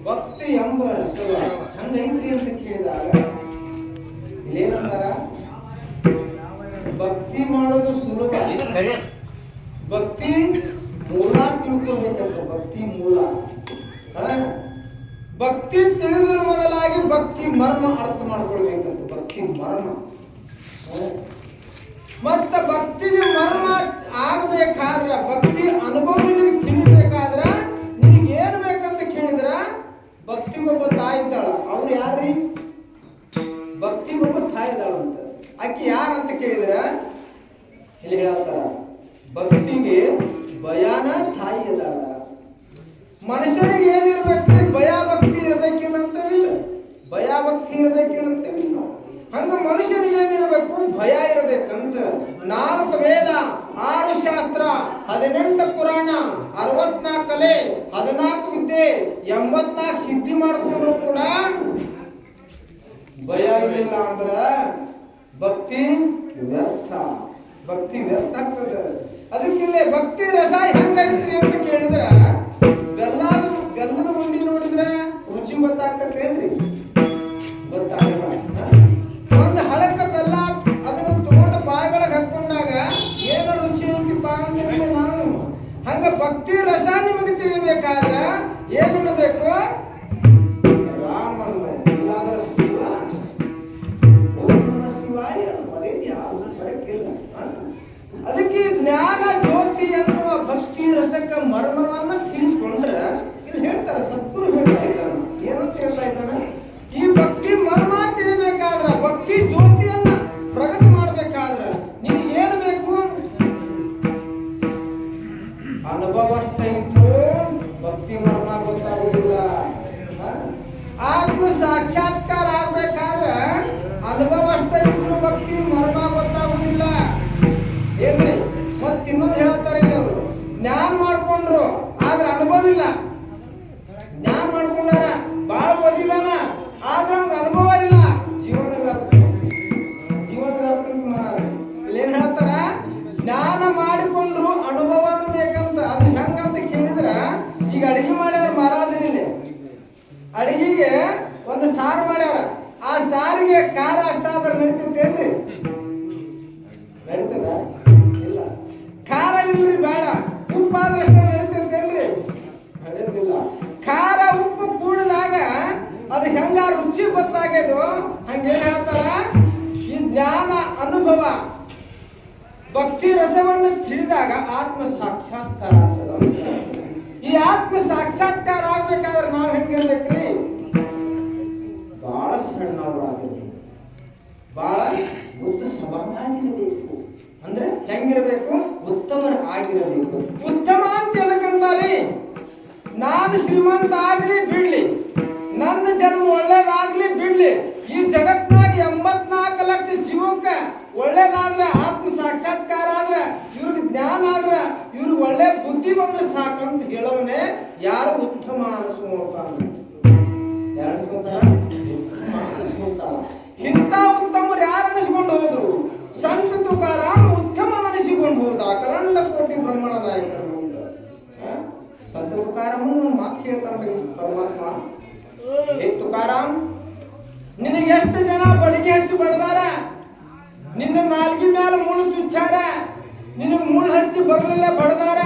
ಭಕ್ತಿ ಎಂಬ ರಸವ ಹಂಗೈತ್ರಿ ಅಂತ ಕೇಳಿದಾಗ ಇಲ್ಲೇನಂತಾರ, ಭಕ್ತಿ ಮಾಡೋದು ಸುಲಭ, ಭಕ್ತಿ ಮೂಲ ತಿಳ್ಕೊಬೇಕಂತ. ಭಕ್ತಿ ಮೂಲ, ಭಕ್ತಿ ತಿಳಿದ್ರ ಮೊದಲಾಗಿ ಭಕ್ತಿ ಮರ್ಮ ಅರ್ಥ ಮಾಡ್ಕೊಳ್ಬೇಕಂತ. ಭಕ್ತಿ ಮರ್ಮ, ಮತ್ತ ಭಕ್ತಿಗೆ ಮರ್ಮ ಆಗ್ಬೇಕಾದ್ರ, ಭಕ್ತಿ ಅನುಭವ ನಿನಗೆ ತಿಳಿಬೇಕಾದ್ರ ನಿನಗೆ ಏನ್ ಬೇಕಂತ ಕೇಳಿದ್ರ, ಭಕ್ತಿಗೊಬ್ಬ ತಾಯಿ ಇದ್ದಾಳ. ಅವ್ರು ಯಾರ್ರಿ? ಭಕ್ತಿಗೊಬ್ಬ ತಾಯಿ ಇದ್ದಾಳ ಅಂತ. ಆಕಿ ಯಾರಂತ ಕೇಳಿದ್ರ ಇಲ್ಲಿ ಹೇಳ್ತಾರ, ಭಕ್ತಿಗೆ ಭಯಾನ ತಾಯಿ ಇದ್ದಾಳ. ಮನುಷ್ಯನಿಗೆ ಏನಿರ್ಬೇಕ್ರಿ? ಭಯ ಭಕ್ತಿ ಇರ್ಬೇಕಿಲ್ಲ ಅಂತವಿಲ್ಲ, ಭಯ ಭಕ್ತಿ ಇರ್ಬೇಕಿಲ್ಲ ಅಂತವಿಲ್ಲ. ಹಂಗ ಮನುಷ್ಯನಿಗೆ ಏನಿರ್ಬೇಕು? ಭಯ ಇರ್ಬೇಕಂತ. 4 ವೇದ, 6 ಶಾಸ್ತ್ರ, 18 ಪುರಾಣ, 64 ಕಲೆ, 14 ವಿದ್ಯೆ, 84 ಸಿದ್ಧಿ ಮಾಡ್ಕೊಂಡ್ರು ಕೂಡ ಭಯ ಇರಲಿಲ್ಲ ಅಂದ್ರ ಭಕ್ತಿ ವ್ಯರ್ಥ, ಭಕ್ತಿ ವ್ಯರ್ಥ ಆಗ್ತದೆ. ಅದಕ್ಕಿಲ್ಲೇ ಭಕ್ತಿ ರಸ ಹೆಂಗೈತ್ರಿ ಅಂತ ಕೇಳಿದ್ರ, ಬೆಲ್ಲದ ಉಂಡಿ ನೋಡಿದ್ರೆ ರುಚಿ ಗೊತ್ತಾಗ್ತೇನ್ರಿ? ಗೊತ್ತಾಗಲ್ಲ. ಒಂದು ಹಳಕ ಬೆಲ್ಲ ಅದನ್ನು ತಗೊಂಡು ಬಾಯಿಗಳಿಗೆ ಹಾಕೊಂಡಾಗ ಏನು ರುಚಿ ಐತಿಪ್ಪ ಅಂತೇಳಿ ನಾವು ಹಂಗ ಭಕ್ತಿ ರಸ ನಿಮಗೆ ತಿಳಿಬೇಕಾದ್ರೆ ಏನು ಮಾಡಬೇಕು? ರಾಮನು ಇಲ್ಲಾಂದ್ರೆ ಶಿವ, ಓಂ ನಮಃ ಶಿವಾಯ ಅದೇ ಯಾರು ಬರಕ್ಕಿಲ್ಲ. ಅದಕ್ಕೆ ಜ್ಞಾನ ಜ್ಯೋತಿ ಎನ್ನುವ ಭಕ್ತಿ ರಸಕ ಮರ್ಮವನ್ನ ತಿಳಿಸ್ಕೊಂಡ್ರೆ ಇಲ್ಲಿ ಹೇಳ್ತಾರೆ, ಸದ್ಗುರು ಹೇಳ್ತಾ ಇದ್ದಾನ. ಏನಂತ ಹೇಳ್ತಾ ಇದ್ದಾನ? ಈ ಭಕ್ತಿ ಮರ್ಮ ತಿಳಿಬೇಕಾದ್ರ, ಭಕ್ತಿ ಜ್ಯೋತಿಯನ್ನ ಪ್ರಕಟ ಮಾಡ್ಬೇಕಾದ್ರ ನಿನಗೆ ಏನು ಬೇಕು? ಅನುಭವ ಅಷ್ಟೈತು, ಭಕ್ತಿ ಮರ್ಮ ಗೊತ್ತಾಗುದಿಲ್ಲ. ಆತ್ಮ ಸಾಕ್ಷಾತ್ಕಾರ ಆಗ್ಬೇಕಾದ್ರೆ ಅನುಭವ ಅಷ್ಟೈತು, ಭಕ್ತಿ ಮರ್ಮ ಗೊತ್ತಾಗುದಿಲ್ಲ. ಏನ್ರಿ? ಮತ್ ಇನ್ನೊಂದು ಹೇಳ್ತಾರೆ ಇಲ್ಲಿ ಅವರು, ಜ್ಞಾನ ಮಾಡ್ಕೊಂಡ್ರು ಆದ್ರೆ ಅನುಭವ ಇಲ್ಲ. ಜ್ಞಾನ ಮಾಡ್ಕೊಂಡಾರ, ಬಾಳ ಓದಿದಾನ, ಆದ್ರೆ ಅವ್ನಿಗೆ ಅನುಭವ ಇಲ್ಲ. ಜೀವನ ವ್ಯರ್ಥ, ಜೀವನ ವ್ಯರ್ಥ. ಇಲ್ಲಿ ಏನ್ ಹೇಳ್ತಾರ? ಜ್ಞಾನ ಮಾಡಿಕೊಂಡ್ರು ಅನುಭವನೂ ಬೇಕಂತ. ಅದು ಹೆಂಗಂತ ಕೇಳಿದ್ರ, ಈಗ ಅಡಿಗೆ ಮಾಡ್ಯಾರ ಮಹಾರಾಜರಲ್ಲಿ, ಅಡಿಗೆಗೆ ಒಂದು ಸಾರು ಮಾಡ್ಯಾರ. ಆ ಸಾರಿಗೆ ಖಾರ ಅಷ್ಟಾದ್ರೆ ನಡೀತೇನ್ರಿ? ನಡೀತದ? ಇಲ್ಲ. ಖಾರ ಇಲ್ರಿ, ಬೇಡ. ಉಪ್ಪಾದ್ರೆ ಅಷ್ಟೇ ನಡೀತೇನ್ರಿ? ನಡೆಯೋದಿಲ್ಲ. ಖಾರ ಉಪ್ಪು ಕೂಡಿದಾಗ ಅದು ಹೆಂಗ ರುಚಿ ಗೊತ್ತಾಗ್ಯದು, ಹಂಗೇನ್ ಹೇಳ್ತಾರ? ಈ ಜ್ಞಾನ ಅನುಭವ ಭಕ್ತಿ ರಸವನ್ನು ತಿಳಿದಾಗ ಆತ್ಮ ಸಾಕ್ಷಾತ್ಕಾರ ಆಗ್ತದ. ಈ ಆತ್ಮ ಸಾಕ್ಷಾತ್ಕಾರ ಆಗ್ಬೇಕಾದ್ರೆ ನಾವ್ ಹೆಂಗಿರ್ಬೇಕ್ರಿ? ಬಹಳ ಸಣ್ಣವರಾಗಬೇಕು, ಬಹಳ ಬುದ್ಧ ಸ್ವಭಾವವಾಗಿರಬೇಕು. ಅಂದ್ರೆ ಹೆಂಗಿರಬೇಕು? ಉತ್ತಮರ ಆಗಿರಬೇಕು. ಉತ್ತಮ ಅಂತ ಎದಕ್ಕಂತಾರಿ? ನಾನು ಶ್ರೀಮಂತ ಆಗ್ಲಿ ಬಿಡ್ಲಿ, ನನ್ನ ಜನ್ಮ ಒಳ್ಳೇದಾಗ್ಲಿ ಬಿಡ್ಲಿ, ಈ ಜಗತ್ನಾಗ 84 ಲಕ್ಷ ಜೀವಕ್ಕೆ ಒಳ್ಳೇದಾದ್ರೆ, ಆತ್ಮ ಸಾಕ್ಷಾತ್ಕಾರ ಆದ್ರೆ, ಇವ್ರಿಗೆ ಜ್ಞಾನ ಆದ್ರ, ಇವ್ರಿಗೆ ಒಳ್ಳೆ ಬುದ್ಧಿ ಬಂದ್ರೆ ಸಾಕಂತ ಹೇಳೋನೆ ಯಾರು ಉತ್ತಮ ಅನಿಸ್ಕೊಂತಾರ. ಇಂಥ ಉತ್ತಮರು ಯಾರು ಅನಿಸ್ಕೊಂಡು ಹೋದ್ರು? ಸಂತ ತುಕಾರಾಮ್ ಉತ್ತಮ ಅನಿಸಿಕೊಂಡು ಹೋದ. ಅಖಂಡ ಕೋಟಿ ಬ್ರಹ್ಮಣ ನಾಯಕರು ಸಂತ ತುಕಾರಾಮ್ ಮಾತು ಕೇಳ್ತಾನ್ರಿ ಪರಮಾತ್ಮ. ಏ ತುಕಾರಾಮ್, ನಿನಗೆ ಎಷ್ಟು ಜನ ಬಡಿಗೆ ಹಚ್ಚಿ ಬಡ್ದಾರ? ನಿನ್ನ ನಾಲ್ಗಿ ಮೇಲೆ ಮುಳ್ಳು ಚುಚ್ಚಾರ, ನಿನಗೆ ಮುಳ್ಳು ಹಚ್ಚಿ ಬರಲಿಲ್ಲ ಬಡ್ದಾರ,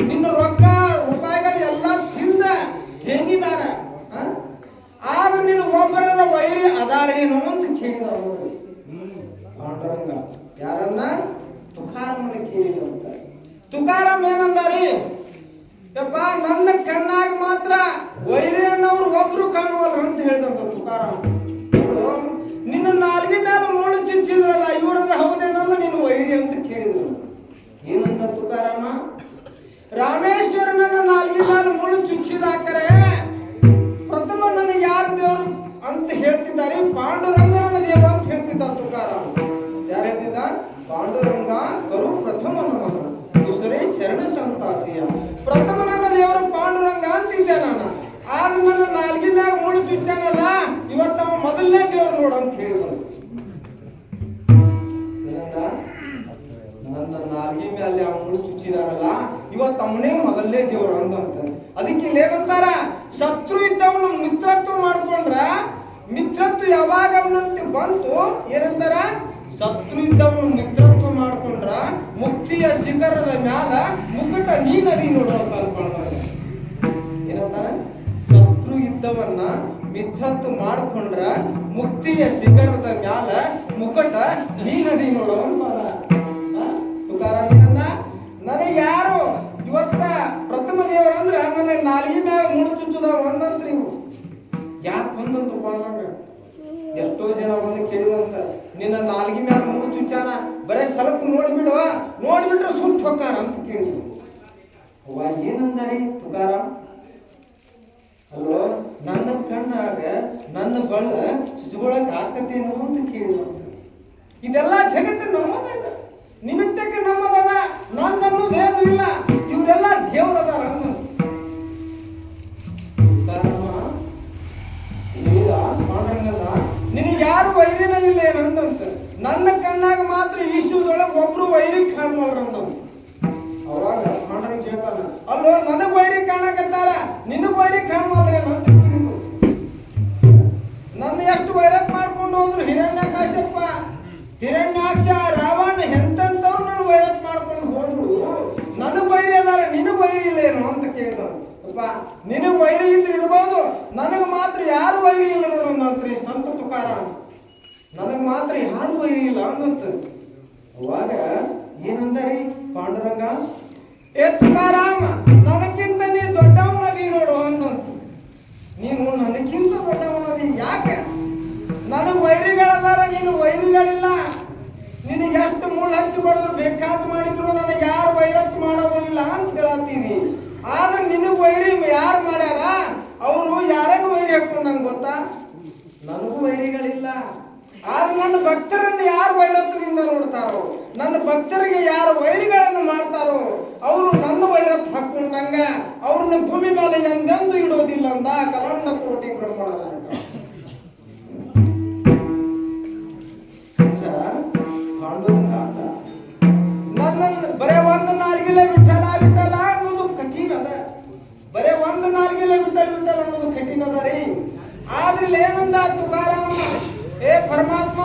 ನಿನ್ನ ರೊಕ್ಕ ರೂಪಾಯಿಗಳು ಎಲ್ಲ ತಿಂದ ಹೇಗಿದಾರ. ಆದ್ರೆ ನೀನು ಒಬ್ಬರ ವೈರಿ ಅದಾರೇನು ಅಂತ ಕೇಳಿದವರು. ಪಾಂಡುರಂಗ ಯಾರನ್ನ? ತುಕಾರಾಮನ ಕೇಳಿದಂತ. ತುಕಾರಾಮ್ ಏನಂದಾರಿ? ಯಪ್ಪ, ನನ್ನ ಕಣ್ಣಾಗ ಮಾತ್ರ ವೈರಿ ಅನ್ನೋರು ಒಬ್ರು ಕಾಣುವಲ್ರು ಅಂತ ಹೇಳಿದಂತ ತುಕಾರಾಮ್. ನಿನ್ನ ನಾಲ್ಗೆ ಮೇಲೆ ಮುಳ್ಳು ಚುಚ್ಚಿದ್ರಲ್ಲ, ಇವರನ್ನ ಹೌದೇನಲ್ಲ ನೀನು ವೈರಿ ಅಂತ ಕೇಳಿದ್ರು. ಏನಂತ ತುಕಾರಾಮ? ರಾಮೇಶ್ವರನ ನಾಲ್ಗೆ ಮೇಲೆ ಮುಳ್ಳು ಚುಚ್ಚಿದಾಕರೆ ಪ್ರಥಮ ನನಗೆ ಯಾರು ದೇವರು ಅಂತ ಹೇಳ್ತಿದ್ದಾರೆ? ಪಾಂಡುರಂಗನ ದೇವರು ಅಂತ ಹೇಳ್ತಿದ್ದ ತುಕಾರಾಮ. ಯಾರು ಹೇಳ್ತಿದ್ದ? ಪಾಂಡುರಂಗ ಕರು ಪ್ರಥಮ ನಮಃ ದುಸರೆ ಚರಣ ಸಂತಾಚಿಯ. ಪ್ರಥಮ ನನ್ನ ದೇವರು ಪಾಂಡುರಂಗ ಅಂತಿದ್ದೆ ನಾನು. ಆದ್ರೆ ನನ್ನ ನಾಲ್ಗಿ ಮ್ಯಾಗ ಮುಳ್ಳು ಚುಚ್ಚಾನಲ್ಲ, ಇವತ್ತ ಅವ ಮೊದಲನೇ ದೇವ್ರು ನೋಡು ಅಂತ ಹೇಳಿದ್ರು. ನನ್ನ ನಾಲ್ಗಿ ಮೇಲೆ ಅವ ಮುಳ್ಳು ಚುಚ್ಚಿದಾನಲ್ಲ, ಇವತ್ತು ಅವನೇ ಮೊದಲನೇ ದೇವ್ರು ಅಂದಂತ. ಅದಕ್ಕೆ ಇಲ್ಲಿ ಏನಂತಾರ? ಶತ್ರು ಇದ್ದವನು ಮಿತ್ರತ್ವ ಮಾಡ್ಕೊಂಡ್ರ, ಮಿತ್ರತ್ವ ಯಾವಾಗ ಅವನಂತೆ ಬಂತು ಏನಂತಾರ? ಶತ್ರು ಇದ್ದವನು ಮಿತ್ರತ್ವ ಮಾಡ್ಕೊಂಡ್ರ ಮುಕ್ತಿಯ ಶಿಖರದ ಮ್ಯಾಲ ಮುಕುಟ ನೀನದಿ ನೋಡುವಂತ ಅನ್ಕೊಂಡ್ರೆ ಏನಂತಾರ? ಶತ್ರು ಇದ್ದವನ್ನ ಮಿತ್ರತ್ವ ಮಾಡ್ಕೊಂಡ್ರ ಮುಕ್ತಿಯ ಶಿಖರದ ಮ್ಯಾಲ ಮುಕಟ ನೀನದಿ ನೋಡುವ. ತುಕಾರಾಮ್ ಏನಂದ? ನನಗೆ ಯಾರು ಇವತ್ತ ಪ್ರಥಮ ದೇವರು ಅಂದ್ರ ನನ್ನ ನಾಲ್ಗಿ ಮ್ಯಾಗ ಮುಳ್ಳು ಚುಚ್ಚುದವ ಒಂದಂತ್ರಿ. ಯಾಕೆ ಒಂದಂತ ಪಾಂಡುರಂಗ? ಎಷ್ಟೋ ಜನ ಬಂದು ಕೇಳಿದಂತ, ನಿನ್ನ ನಾಲ್ಗಿ ಮ್ಯಾಲ ಮುಳ್ಳು ಚುಚ್ಚಾನ, ಬರೇ ಸ್ವಲ್ಪ ನೋಡ್ಬಿಡುವ, ನೋಡ್ಬಿಟ್ರೆ ಸುಟ್ಟು ಹೊಕ್ಕಾರ ಅಂತ ಕೇಳಿದ್ರು. ಅವಾಗ ಏನಂದಾರಿ ತುಕಾರಾಮ್? ಅಲ್ಲೋ, ನನ್ನ ಕಣ್ಣಾಗ ನನ್ನ ಬಳ್ಳ ಚುಚ್ಕೊಳಕ್ ಆಗ್ತದೇನು ಅಂತ ಕೇಳಿದ್ರು. ಇದೆಲ್ಲ ಜಗತ್ತು ನಮ್ಮದ, ನಿಮಿತ್ತಕ್ಕೆ ನಮ್ಮದದ, ನನ್ನದೇನು ಇಲ್ಲ, ಇವರೆಲ್ಲ ದೇವರದಾರ. ನಿನಗೆ ಯಾರು ವೈರಿನ ಇಲ್ಲ ಏನಂತ? ನನ್ನ ಕಣ್ಣಾಗ ಮಾತ್ರ ಈಶ್ವರದೊಳಗೆ ಒಬ್ರು ವೈರಿ ಕಾಣುವಲ್ರಂತ. ಅವಾಗ ಪಾಂಡುರಂಗ ಹೇಳ್ತಾನ, ಅಲ್ಲೋ ನನಗ್ ವೈರಿ ಕಾಣಕತ್ತಾರ, ನಿನಗ್ ವೈರಿ ಕಾಣುವಲ್ರಿ ಅಂತ ನನ್ನ ಎಷ್ಟು ವೈರತ್ ಮಾಡ್ಕೊಂಡು ಹೋದ್ರು ಹಿರಣ್ಯಾಕಾಶಪ್ಪ, ಹಿರಣ್ಯಾಕ್ಷ, ರಾವಣ ಎಂತೆಂತವ್ರು ನನ್ನ ವೈರತ್ ಮಾಡ್ಕೊಂಡು ಹೋದ್ರು. ನನಗ್ ವೈರಿ ಅದಾರ, ನಿನಗ್ ವೈರಿ ಇಲ್ಲ ಏನು ಅಂತ ಕೇಳಿದವ್ರು. ಅಪ್ಪ ನಿನಗ್ ವೈರಿ ಇದ್ರೆ ಇರ್ಬೋದು, ನನಗ್ ಮಾತ್ರ ಯಾರು ವೈರಿ ಇಲ್ಲ ನೋಡೋದಂತ್ರಿ ಸಂತ ತುಕಾರಾಮ್. ನನಗ್ ಮಾತ್ರ ಯಾರು ವೈರಿ ಇಲ್ಲ ಅನ್ನಂತ. ಅವಾಗ ಏನಂದಾರಿ ಪಾಂಡುರಂಗ, ಏ ತುಕಾರಾಮ, ನನಗಿಂತ ನೀ ದೊಡ್ಡವನದಿ ನೋಡು ಅನ್ನಂತ. ನೀನು ನನಗಿಂತ ದೊಡ್ಡವನದಿ. ಯಾಕೆ? ನನಗ್ ವೈರಿಗಳದಾರ, ನೀನು ವೈರಿಗಳಿಲ್ಲ. ನಿನಗೆ ಎಷ್ಟು ಮುಳ್ಳು ಹಚ್ಚಿ ಬಡಿದ್ರು ಬೇಕಾದ್ ಮಾಡಿದ್ರು ನನಗೆ ಯಾರು ವೈರತ್ ಮಾಡೋದಿಲ್ಲ ಅಂತ ಹೇಳತ್ತೀನಿ. ಆದ್ರೆ ನಿನಗ್ ವೈರಿ ಯಾರು ಮಾಡ್ಯಾರ? ಅವರು ಯಾರನ್ನು ವೈರಿ ಹಾಕೊಂಡಂಗೆ ಗೊತ್ತಾ? ನನಗೂ ವೈರಿಗಳಿಲ್ಲ. ಆದ್ರೆ ನನ್ನ ಭಕ್ತರನ್ನು ಯಾರು ವೈರತ್ವದಿಂದ ನೋಡ್ತಾರೋ, ನನ್ನ ಭಕ್ತರಿಗೆ ಯಾರು ವೈರಿಗಳನ್ನು ಮಾಡ್ತಾರೋ ಅವರು ನನ್ನ ವೈರತ್ ಹಾಕೊಂಡಂಗ ಅವ್ರನ್ನ ಭೂಮಿ ಮೇಲೆ ಎಂದೆಂದು ಇಡೋದಿಲ್ಲ ಅಂದ ಕಲಂಡ ಕೋಟಿ ಬ್ರಹ್ಮಣ. ಪಾಂಡುರಂಗ ಅಂತ ನನ್ನ ಬರೇ ಒಂದು ನಾಲ್ಗಿಲೆ ವಿಠಲ ವಿಠಲ ಅನ್ನೋದು ಕಠಿಣ ಅದ. ಬರೇ ಒಂದು ನಾಲ್ಗಿಲೆ ವಿಠಲ್ ವಿಠಲ್ ಅನ್ನೋದು ಕಠಿಣ ಅದ ರೀ. ಆದ್ರೆ ಏನಂದ ತುಕಾರಾಮ, ಏ ಪರಮಾತ್ಮ,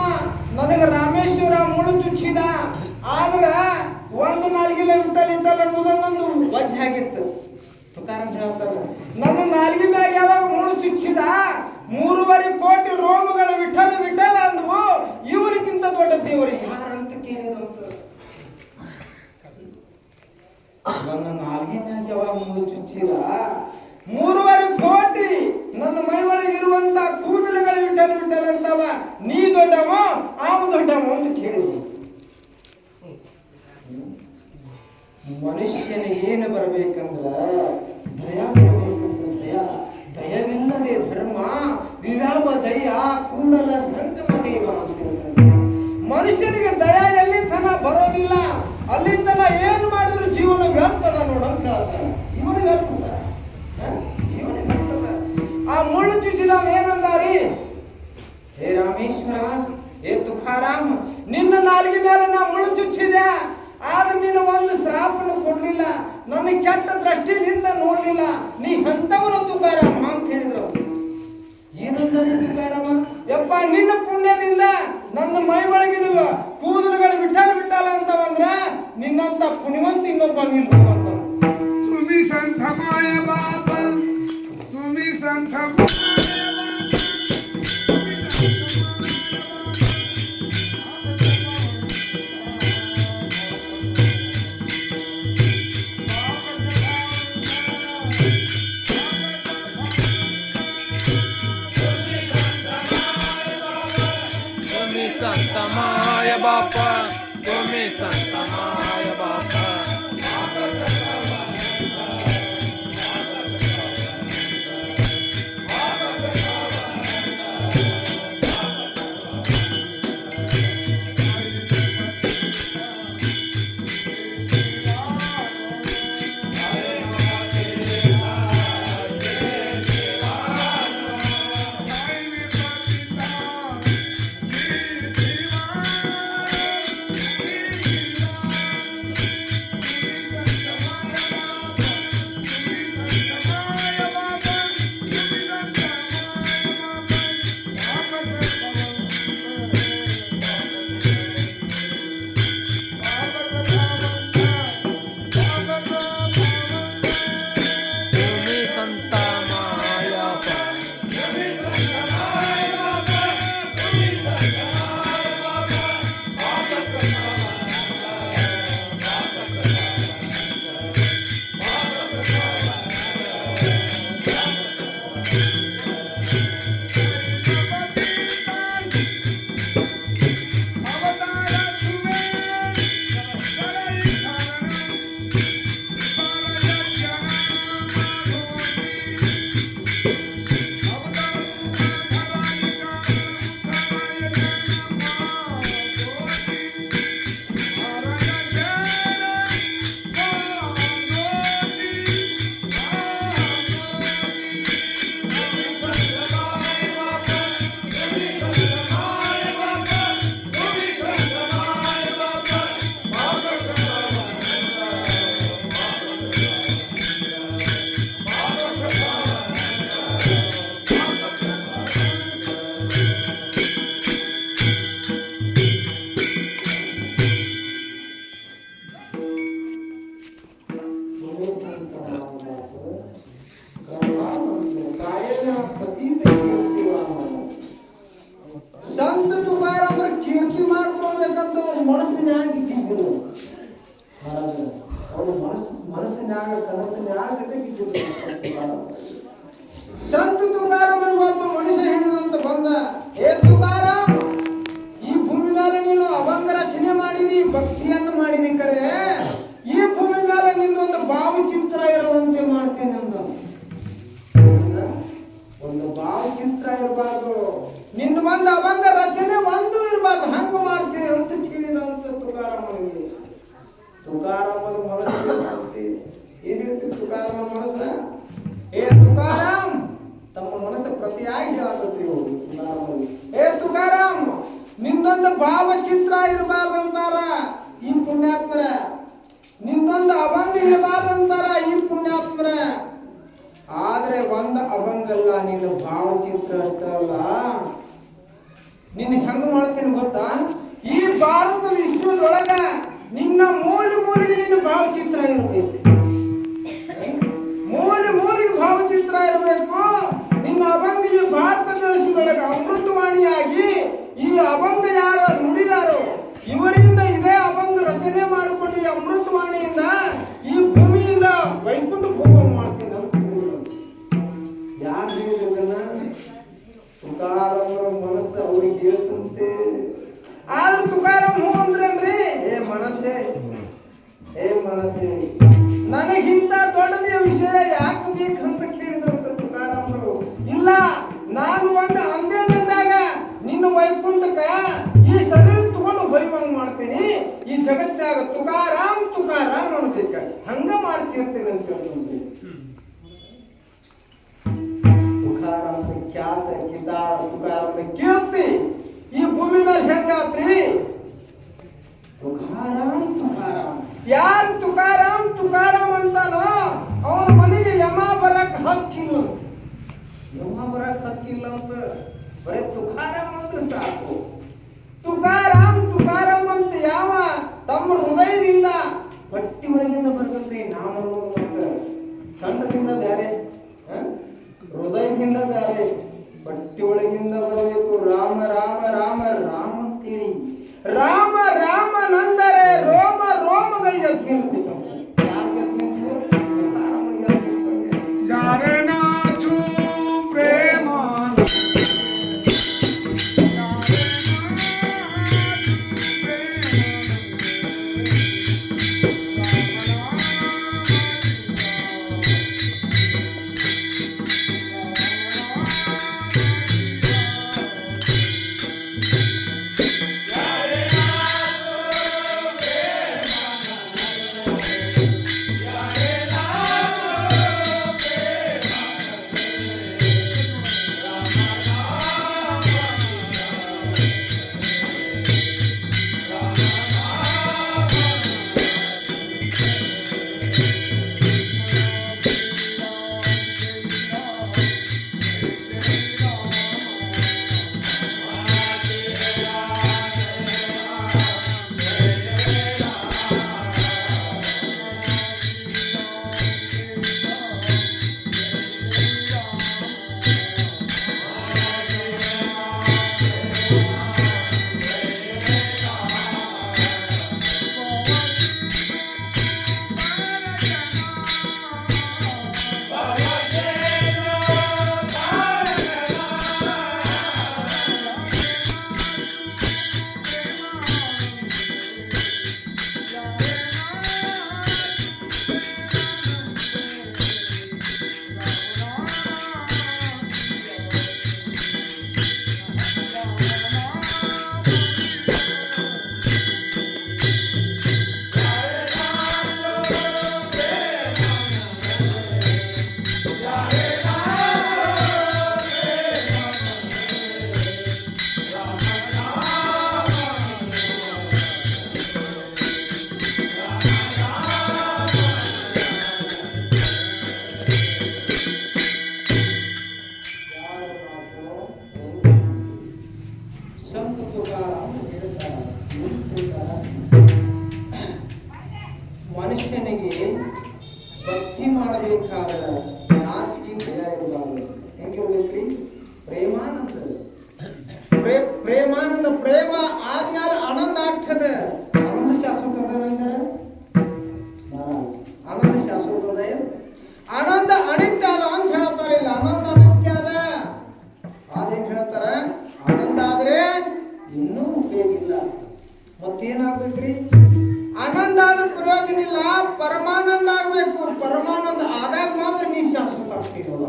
ನನಗೆ ರಾಮೇಶ್ವರ ಮುಳು ಚುಚ್ಚಿದ, ಆದ್ರ ಒಂದು ನಾಲ್ಗಿಲೆ ವಿಠಲ್ ವಿಠಲ್ ಅನ್ನೋದು ಒಂದು ವಜ್ಜ ಆಗಿತ್ತು. ತುಕಾರಾಮ್ ಹೇಳ್ತಾರ, ನನ್ನ ನಾಲ್ಗಿ ಮ್ಯಾಗ ಯಾವಾಗ ಮುಳು ಚುಚ್ಚಿದ 3.5 ಕೋಟಿ ರೋಮಗಳ ವಿಠಲ ವಿಠಲ ಅಂದ್ವು, ಇವನಿಗಿಂತ ದೊಡ್ಡ ದೇವರು ಯಾರಂತ ಕೇಳಿದಂತ. ನನ್ನ ನಾಲ್ಗಿ ಮ್ಯಾಗ ಯಾವಾಗ ಮುಳು ಚುಚ್ಚಿದ 3.5 ಕೋಟಿ ನನ್ನ ಮೈ ಒಳಗಿರುವಂತ ಕೂದಲುಗಳ ವಿಠಲ್ ವಿಠಲ್ ಅಂತವ, ನೀ ದೊಡ್ಡವ ಆವ ದೊಡ್ಡವ ಅಂತ ಕೇಳಿದ್ರು. ಮನುಷ್ಯನಿಗೆ ಏನು ಬರಬೇಕಂದ್ರ ದಯ ಬರಬೇಕಂತ. ದಯವಿಲ್ಲದೆ ಧರ್ಮ ವಿವ್ಯಾವ ದಯ ಕೂಡಲ ಸಂಗಮ ದೇವ ಅಂತ ಹೇಳ್ತಾರೆ. ಮನುಷ್ಯನಿಗೆ ದಯ ಎಲ್ಲಿ ತನ ಬರೋದಿಲ್ಲ, ಅಲ್ಲಿ ತನ ಏನು ಮಾಡಿದ್ರು ಜೀವನ ವ್ಯರ್ಥದ ನೋಡಂತ ಹೇಳ್ತಾರೆ. ಜೀವನ ವ್ಯರ್ಥದ, ಜೀವನ ವ್ಯರ್ಥದ. ಆ ಮುಳ್ಳು ಚುಚ್ಚಿದವ ಏನಂದಾರಿ, ಹೇ ರಾಮೇಶ್ವರ, ಹೇ ತುಕಾರಾಮ್, ನಿನ್ನ ನಾಲ್ಗೆ ಮೇಲೆ ನಾ ಮುಳ್ಳು ಚುಚ್ಚಿದೆ, ಆದ್ರೆ ನೀನು ಒಂದು ಶ್ರಾಪನು ಕೊಡ್ಲಿಲ್ಲ, ನನಗೆ ಕೆಟ್ಟ ದೃಷ್ಟಿಯಿಂದ ನೋಡ್ಲಿಲ್ಲ, ನೀ ಎಂತವನ ತುಕಾರಾಮ ಅಂತ ಹೇಳಿದ್ರು. ಏನಂದ್ರೆ ತುಕಾರಾಮ, ಯಪ್ಪ ನಿನ್ನ ಪುಣ್ಯದಿಂದ ನನ್ನ ಮೈ ಒಳಗಿರುವ ಕೂದಲುಗಳು ವಿಠಲ್ ವಿಠಲ ಅಂತವಂದ್ರ ನಿನ್ನಂತ ಪುಣ್ಯವಂತ ಇನ್ನೊಬ್ಬ ನಿಲ್ಬೇಕಂತ. तुम्ही संत माय बाप, तुम्ही संत संत माय बाप, तुम्ही संत माय बाप. ತುಕಾರಾಮನ ಮನಸ್ಸು ಏನ್ ಹೇಳ್ತೀರಿ ತುಕಾರಾಮನ ಮನಸ್ಸ? ಏ ತುಕಾರಾಮ್, ತಮ್ಮ ಮನಸ್ಸು ಪ್ರತಿಯಾಗಿ ಹೇಳಕತ್ರಿ ತುಕಾರಾಮ್. ಏ ತುಕಾರಾಮ್, ನಿಂದೊಂದು ಭಾವಚಿತ್ರ ಇರಬಾರ್ದಂತಾರ ಈ ಪುಣ್ಯಾತ್ಮರ, ನಿಂದೊಂದು ಅಭಂಗ ಇರಬಾರ್ದಂತಾರ ಈ ಪುಣ್ಯಾತ್ಮರ. ಆದ್ರೆ ಒಂದ ಅಭಂಗಲ್ಲ, ನಿನ್ನ ಭಾವಚಿತ್ರ ಅಷ್ಟಲ್ಲ. ನಿನ್ನ ಹೆಂಗ ಮಾಡ್ತೀನಿ ಗೊತ್ತಾ? ಈ ಭಾರತದ ವಿಶ್ವದೊಳಗ ನಿನ್ನ ಮೂಲಿಗೆ ನಿನ್ನ ಭಾವಚಿತ್ರ ಇರಬೇಕು. ಮೂಲಿಗೆ ಭಾವಚಿತ್ರ ಇರಬೇಕು. ನಿನ್ನ ಅಭಂಗ ಈ ಭಾರತ ದೇಶದೊಳಗ ಅಮೃತವಾಣಿಯಾಗಿ ಈ ಅಭಂಗ ಯಾರು ನುಡಿದಾರೋ ಇವರಿಂದ ಇದೇ ಅಭಂಗ ರಚನೆ ಮಾಡಿಕೊಂಡು ಈ ಅಮೃತವಾಣಿಯಿಂದ ಈ ಭೂಮಿಯಿಂದ ವೈಕುಂಠ ಭೋಗ ಮಾಡ್ತೀನಿ ಅಂತ ಯಾರು ಹೇಳಿದ್ರನ್ನ? ತುಕಾರಾಮರ ಮನಸ್ಸು ಅವ್ರಿಗೆ ಹೇಳ್ತಂತೆ. ಆದ್ರೂ ತುಕಾರಾಮ್ ಹೂ ಅಂದ್ರೇನ್ರಿ? ಏ ಮನಸ್ಸೇ ನನಗಿಂತ ದೊಡ್ಡದೇ ವಿಷಯ ಯಾಕೆ ಬೇಕಂತ ಕೇಳಿದ್ರಂತ ತುಕಾರಾಮರು. ಇಲ್ಲ, ನಾನು ಒಮ್ಮೆ ಅಂದೇನಂದಾಗ ನಿನ್ನ ವೈಕುಂಠಕ್ಕ ಈ ಶರೀರ ತಗೊಂಡು ಹೊಯ್ವಂಗ್ ಮಾಡ್ತೀನಿ. ಈ ಜಗತ್ತಾಗ ತುಕಾರಾಮ್ ಅನ್ಬೇಕ, ಹಂಗ ಮಾಡ್ತಿರ್ತೇನೆ ಅಂತ ಹೇಳ್ತಂತೆ. ತುಕಾರಾಮನ ಖ್ಯಾತ ಕಿತಾರ ತುಕಾರಾಮನ ಕೀರ್ತಿ ಈ ಭೂಮಿ ಮೇಲೆ ಹೆಂಗಾತ್ರಿ? ತುಕಾರಾಮ್ ಯಾರು ತುಕಾರಾಮ್ ಅಂತಾನೋ ಅವನ ಮನೆಗೆ ಯಮ ಬರಕ್ ಹಕ್ಕಿಲ್ಲ ಅಂತ. ಬರೇ ತುಕಾರಾಮ್ ಅಂದ್ರೆ ಸಾಕು. ತುಕಾರಾಮ್ ಅಂತ ಯಾವ ತಮ್ಮ ಹೃದಯದಿಂದ ಹೊಟ್ಟಿ ಒಳಗಿಂದ ಬರ್ಬೇಕ್ರಿ. ನಾವು ಖಂಡದಿಂದ ಬ್ಯಾರೆ, ಹೃದಯದಿಂದ ಬ್ಯಾರೆ, ಹೊಟ್ಟಿ ಒಳಗಿಂದ ಬರಬೇಕು. ರಾಮ ಅಂತೇಳಿ ರಾಮನಂದರೆ ರೋಮಗಳಿಗೆ ಗೆಲ್ಬೇಕು. ಯಾರೇ ನಾಚು ಪ್ರೇಮ ಮನುಷ್ಯನಿಗೆ ಭಕ್ತಿ ಮಾಡಬೇಕಾದ್ರೆ ನಾಚಿಕೆ ಭಯ ಇರಬಾರದು. ಹೆಂಗಿರ್ಬೇಕ್ರಿ? ಪ್ರೇಮಾನಂದ ಪ್ರೇಮ ಆದ್ಮೇಲೆ ಆನಂದ ಆಗ್ತದ. ಆನಂದ ಶಾಶ್ವತ ಆನಂದ ಶಾಶ್ವತ ಆನಂದ ಅನಿತ್ಯ ಅದ ಅಂತ ಹೇಳ್ತಾರೆ. ಇಲ್ಲ, ಆನಂದ ಅನಿತ್ಯ ಅದ. ಅದೇನ್ ಹೇಳ್ತಾರ? ಆನಂದ ಆದ್ರೆ ಇನ್ನೂ ಉಪಯೋಗ ಇಲ್ಲ. ಮತ್ತೇನಾಗ್ಬೇಕ್ರಿ? ಆನಂದ ಆದ್ರೂ ಪ್ರಯೋಜನ ಇಲ್ಲ, ಪರಮಾನಂದ ಆಗ್ಬೇಕು. ಪರಮಾನಂದ ಆದಾಗ ಮಾತ್ರ ನೀ ಶಾಶ್ವತ ಆಗ್ತೀರಲ್ಲ.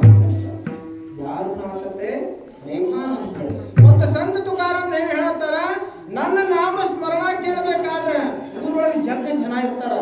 ಯಾರು ನಾಶತೆ? ಪ್ರೇಮಾನಂದ. ಮತ್ತೆ ಸಂತ ತುಕಾರಾಮ್ ಏನ್ ಹೇಳ್ತಾರ? ನನ್ನ ನಾಮ ಸ್ಮರಣ ಕೇಳಬೇಕಾದ್ರೆ ಊರೊಳಗೆ ಜಗ್ಗ ಜನ ಇರ್ತಾರ.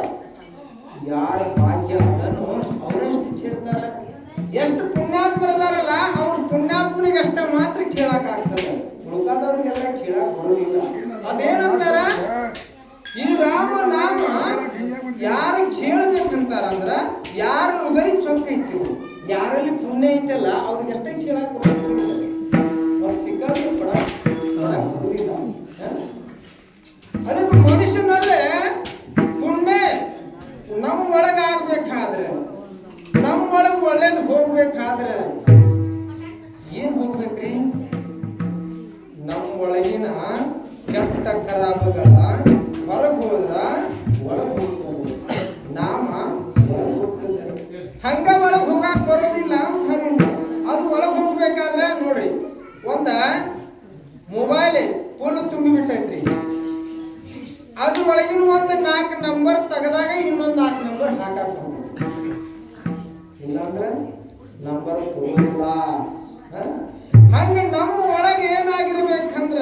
ಮೊಬೈಲ್ ಫುಲ್ ತುಂಬಿ ಬಿಟ್ಟೈತ್ರಿ. ಅದ್ರೊಳಗಿನ ಒಂದು 4 ನಂಬರ್ ತೆಗೆದಾಗ ಇನ್ನೊಂದು 4 ನಂಬರ್ ಹಾಕಕ್ ಇಲ್ಲಾಂದ್ರೆ ನಂಬರ್ ಹೋಗಿಲ್ಲ. ಹಂಗೆ ನಮ್ಮ ಒಳಗೆ ಏನಾಗಿರ್ಬೇಕಂದ್ರ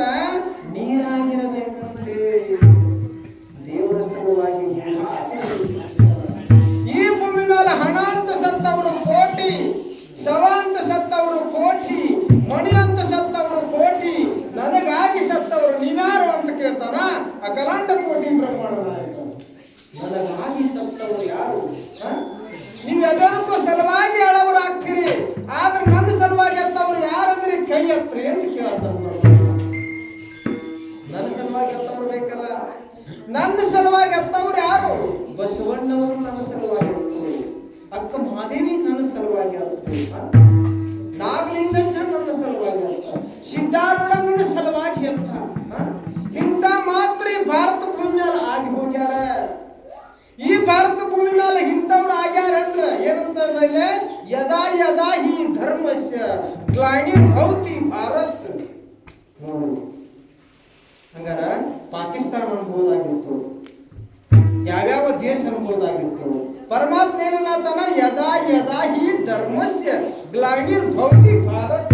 ನೀರಾಗಿರ್ಬೇಕಂತೆ. ದೇವರ ಸಲುವಾಗಿ ಈ ಭೂಮಿ ಮೇಲೆ ಹಣ ಅಂತ ಸತ್ತವರು ಕೋಟಿ, ಶವ ಅಂತ ಸತ್ತವರು ಕೋಟಿ, ಮಣಿ ಅಂತ ಸತ್ತವರು ಕೋಟಿ, ನನಗಾಗಿ ಸತ್ತವರು ನೀನಾರು ಅಂತ ಕೇಳ್ತಾನ ಆ ಕಲಾಂಡ ಕೋಟಿ ಬ್ರಹ್ಮಾಂಡ ನಾಯಕ. ನನಗಾಗಿ ಸತ್ತವರು ಯಾರು? ನೀವು ಎದಕ್ಕೂ ಸಲುವಾಗಿ ಅಳವರಾಗ್ತೀರಿ, ಆದ್ರೆ ನನ್ನ ಸಲುವಾಗಿ ಅಂತವ್ರು ಯಾರಂದ್ರೆ ಕೈ ಹತ್ರಿ ಅಂತ ಕೇಳ್ತಾರೆ. ನನ್ನ ಸಲುವಾಗಿ ಅಂತವ್ರು ಬೇಕಲ್ಲ. ನನ್ನ ಸಲುವಾಗಿ ಅಂತವ್ರು ಯಾರು? ಬಸವಣ್ಣವರು ನನ್ನ ಸಲುವಾಗಿ ಅಂತವ್ರು, ಅಕ್ಕ ಮಹಾದೇವಿ ನನ್ನ ಸಲುವಾಗಿ ಅಂತ, ನಾಗಲಿಂಗಜ್ಜ ನನ್ನ ಸಲುವಾಗಿ ಅಂತ, ಸಿದ್ಧಾರೂಢ ನನ್ನ ಸಲುವಾಗಿ ಅಂತ. ಇಂಥ ಮಾತ್ರ ಈ ಭಾರತ ಭೂಮಿ ಆಗಿ ಹೋಗ್ಯಾರ. ಈ ಭಾರತ ಭೂಮಿ ಮೇಲೆ ಇಂಥವ್ರು ಆಗ್ಯಾರ ಅಂದ್ರ ಏನಂತಂದ್ರೆ ಯದಾ ಯದಾ ಹಿ ಧರ್ಮಸ್ಯ ಗ್ಲಾನಿರ್ಭವತಿ ಭಾರತ್. ನೋಡಿ, ಹಂಗಾರ ಪಾಕಿಸ್ತಾನ ಅನ್ಬೋದಾಗಿತ್ತು, ಯಾವ್ಯಾವ ದೇಶ ಅನ್ಬೋದಾಗಿತ್ತು. ಪರಮಾತ್ಮ ಏನನ್ನತಾನ ಯದಾ ಯದಾ ಹಿ ಧರ್ಮಸ್ಯ ಗ್ಲಾನಿರ್ಭವತಿ ಭಾರತ್.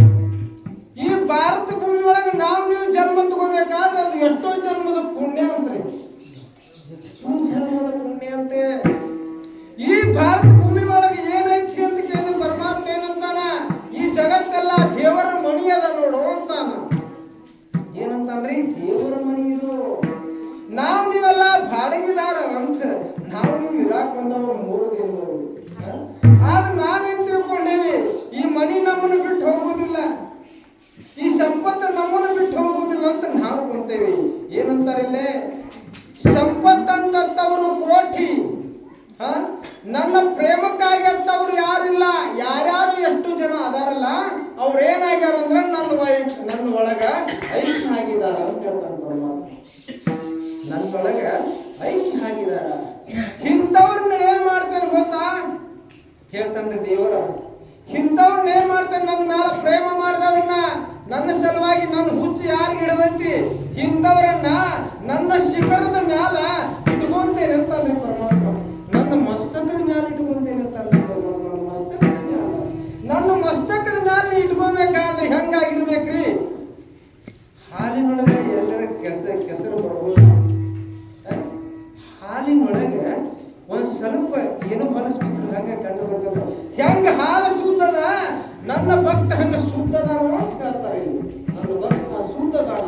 ಈ ಭಾರತ ಭೂಮಿ ಒಳಗೆ ನೀವು ಜನ್ಮ ತಗೋಬೇಕಾದ್ರೆ ಅದು ಎಷ್ಟೋ ಜನ್ಮದ ಪುಣ್ಯ ಅಂತ್ರಿ, ಜನ್ಮದ ಪುಣ್ಯ ಅಂತೆ. ಈ ಭಾರತ ಭೂಮಿ ಒಳಗೆ ಏನೈತಿ ಅಂತ ಕೇಳಿದ್ರೆ ಪರಮಾತ್ಮ ಏನಂತಾನ, ಈ ಜಗತ್ತೆಲ್ಲ ದೇವರ ಮಣಿ ಅದ ನೋಡು ಅಂತಾನ. ಏನಂತಾನ್ರಿ? ದೇವರ ಮಣಿ ಇದು. ನಾವು ನೀವೆಲ್ಲ ಬಾಡಿಗೆದಾರ ಅಂತ, ನಾವು ನೀವು ಇರಾಕ್ ಬಂದವರು 3 ದಿನದವರು. ಆದ್ರೆ ನಾವೇನ್ ತಿಳ್ಕೊಂಡೇವಿ, ಈ ಮನಿ ನಮ್ಮನ್ನು ಬಿಟ್ಟು ಹೋಗುದಿಲ್ಲ, ಈ ಸಂಪತ್ತು ನಮ್ಮನ್ನು ಬಿಟ್ಟು ಹೋಗುದಿಲ್ಲ ಅಂತ ನಾವು ಬಂತೇವಿ. ಏನಂತಾರಿಲ್ಲೇ, ಸಂಪತ್ತಂತವರು ಕೋಟಿ, ನನ್ನ ಪ್ರೇಮಕ್ಕಾಗಿ ಅಂತವ್ರು ಯಾರಿಲ್ಲ. ಯಾರ್ಯಾರು ಎಷ್ಟು ಜನ ಅದಾರಲ್ಲ ಅವ್ರು ಏನಾಗ್ಯಾರ ಅಂದ್ರೆ ನನ್ನ ಒಳಗ ಐಕ್ಯ ಆಗಿದಾರ ಅಂತ ಹೇಳ್ತಾನೆ ಪರಮಾತ್ಮ. ನನ್ನೊಳಗ ಐಕ್ಯ ಆಗಿದಾರ. ಇಂಥವ್ರನ್ನ ಏನ್ ಮಾಡ್ತೇನೆ ಗೊತ್ತಾ ಹೇಳ್ತಾನೆ ದೇವರ. ಇಂಥವ್ರನ್ನ ಏನ್ ಮಾಡ್ತೇನೆ, ನನ್ನ ಮೇಲೆ ಪ್ರೇಮ ಮಾಡಿದವ್ರನ್ನ, ನನ್ನ ಸಲುವಾಗಿ ನನ್ನ ಹುಚ್ಚು ಯಾರಿಗೆ ಹಿಡದೈತಿ ಇಂಥವ್ರನ್ನ ನನ್ನ ಶಿಖರದ ಮ್ಯಾಲ ಇಟ್ಕೊಂತೇನೆ ಅಂತಂದ್ರೆ ಪರಮಾತ್ಮ. ನನ್ನ ಮಸ್ತಕದ ಮ್ಯಾಲ ಇಟ್ಕೊಂತೇನೆ ಅಂತಂದ್ರೆ ಪರಮಾತ್ಮ. ಮಸ್ತಕದ ಮ್ಯಾಲ, ನನ್ನ ಮಸ್ತಕದ ಮ್ಯಾಲ ಇಟ್ಕೋಬೇಕಾದ್ರೆ ಹೆಂಗಾಗಿರ್ಬೇಕ್ರಿ? ಹಾಲಿನೊಳಗೆ ಎಲ್ಲರ ಕೆಸರು ಬರ್ಬೋದು. ಹಾಲಿನೊಳಗೆ ಒಂದ್ ಸ್ವಲ್ಪ ಏನೋ ಹೊಲಸ್ಬಿಟ್ರು ಹಂಗೆ ಕಂಡು ಬರ್ತದ. ಹೆಂಗ ಹಾಲು ಸುದ್ದದ, ನನ್ನ ಭಕ್ತ ಹಂಗ ಸುದ್ದದಾನ ಅಂತ ಹೇಳ್ತಾರೆ. ನನ್ನ ಭಕ್ತ ಸುದ್ದದಾನ.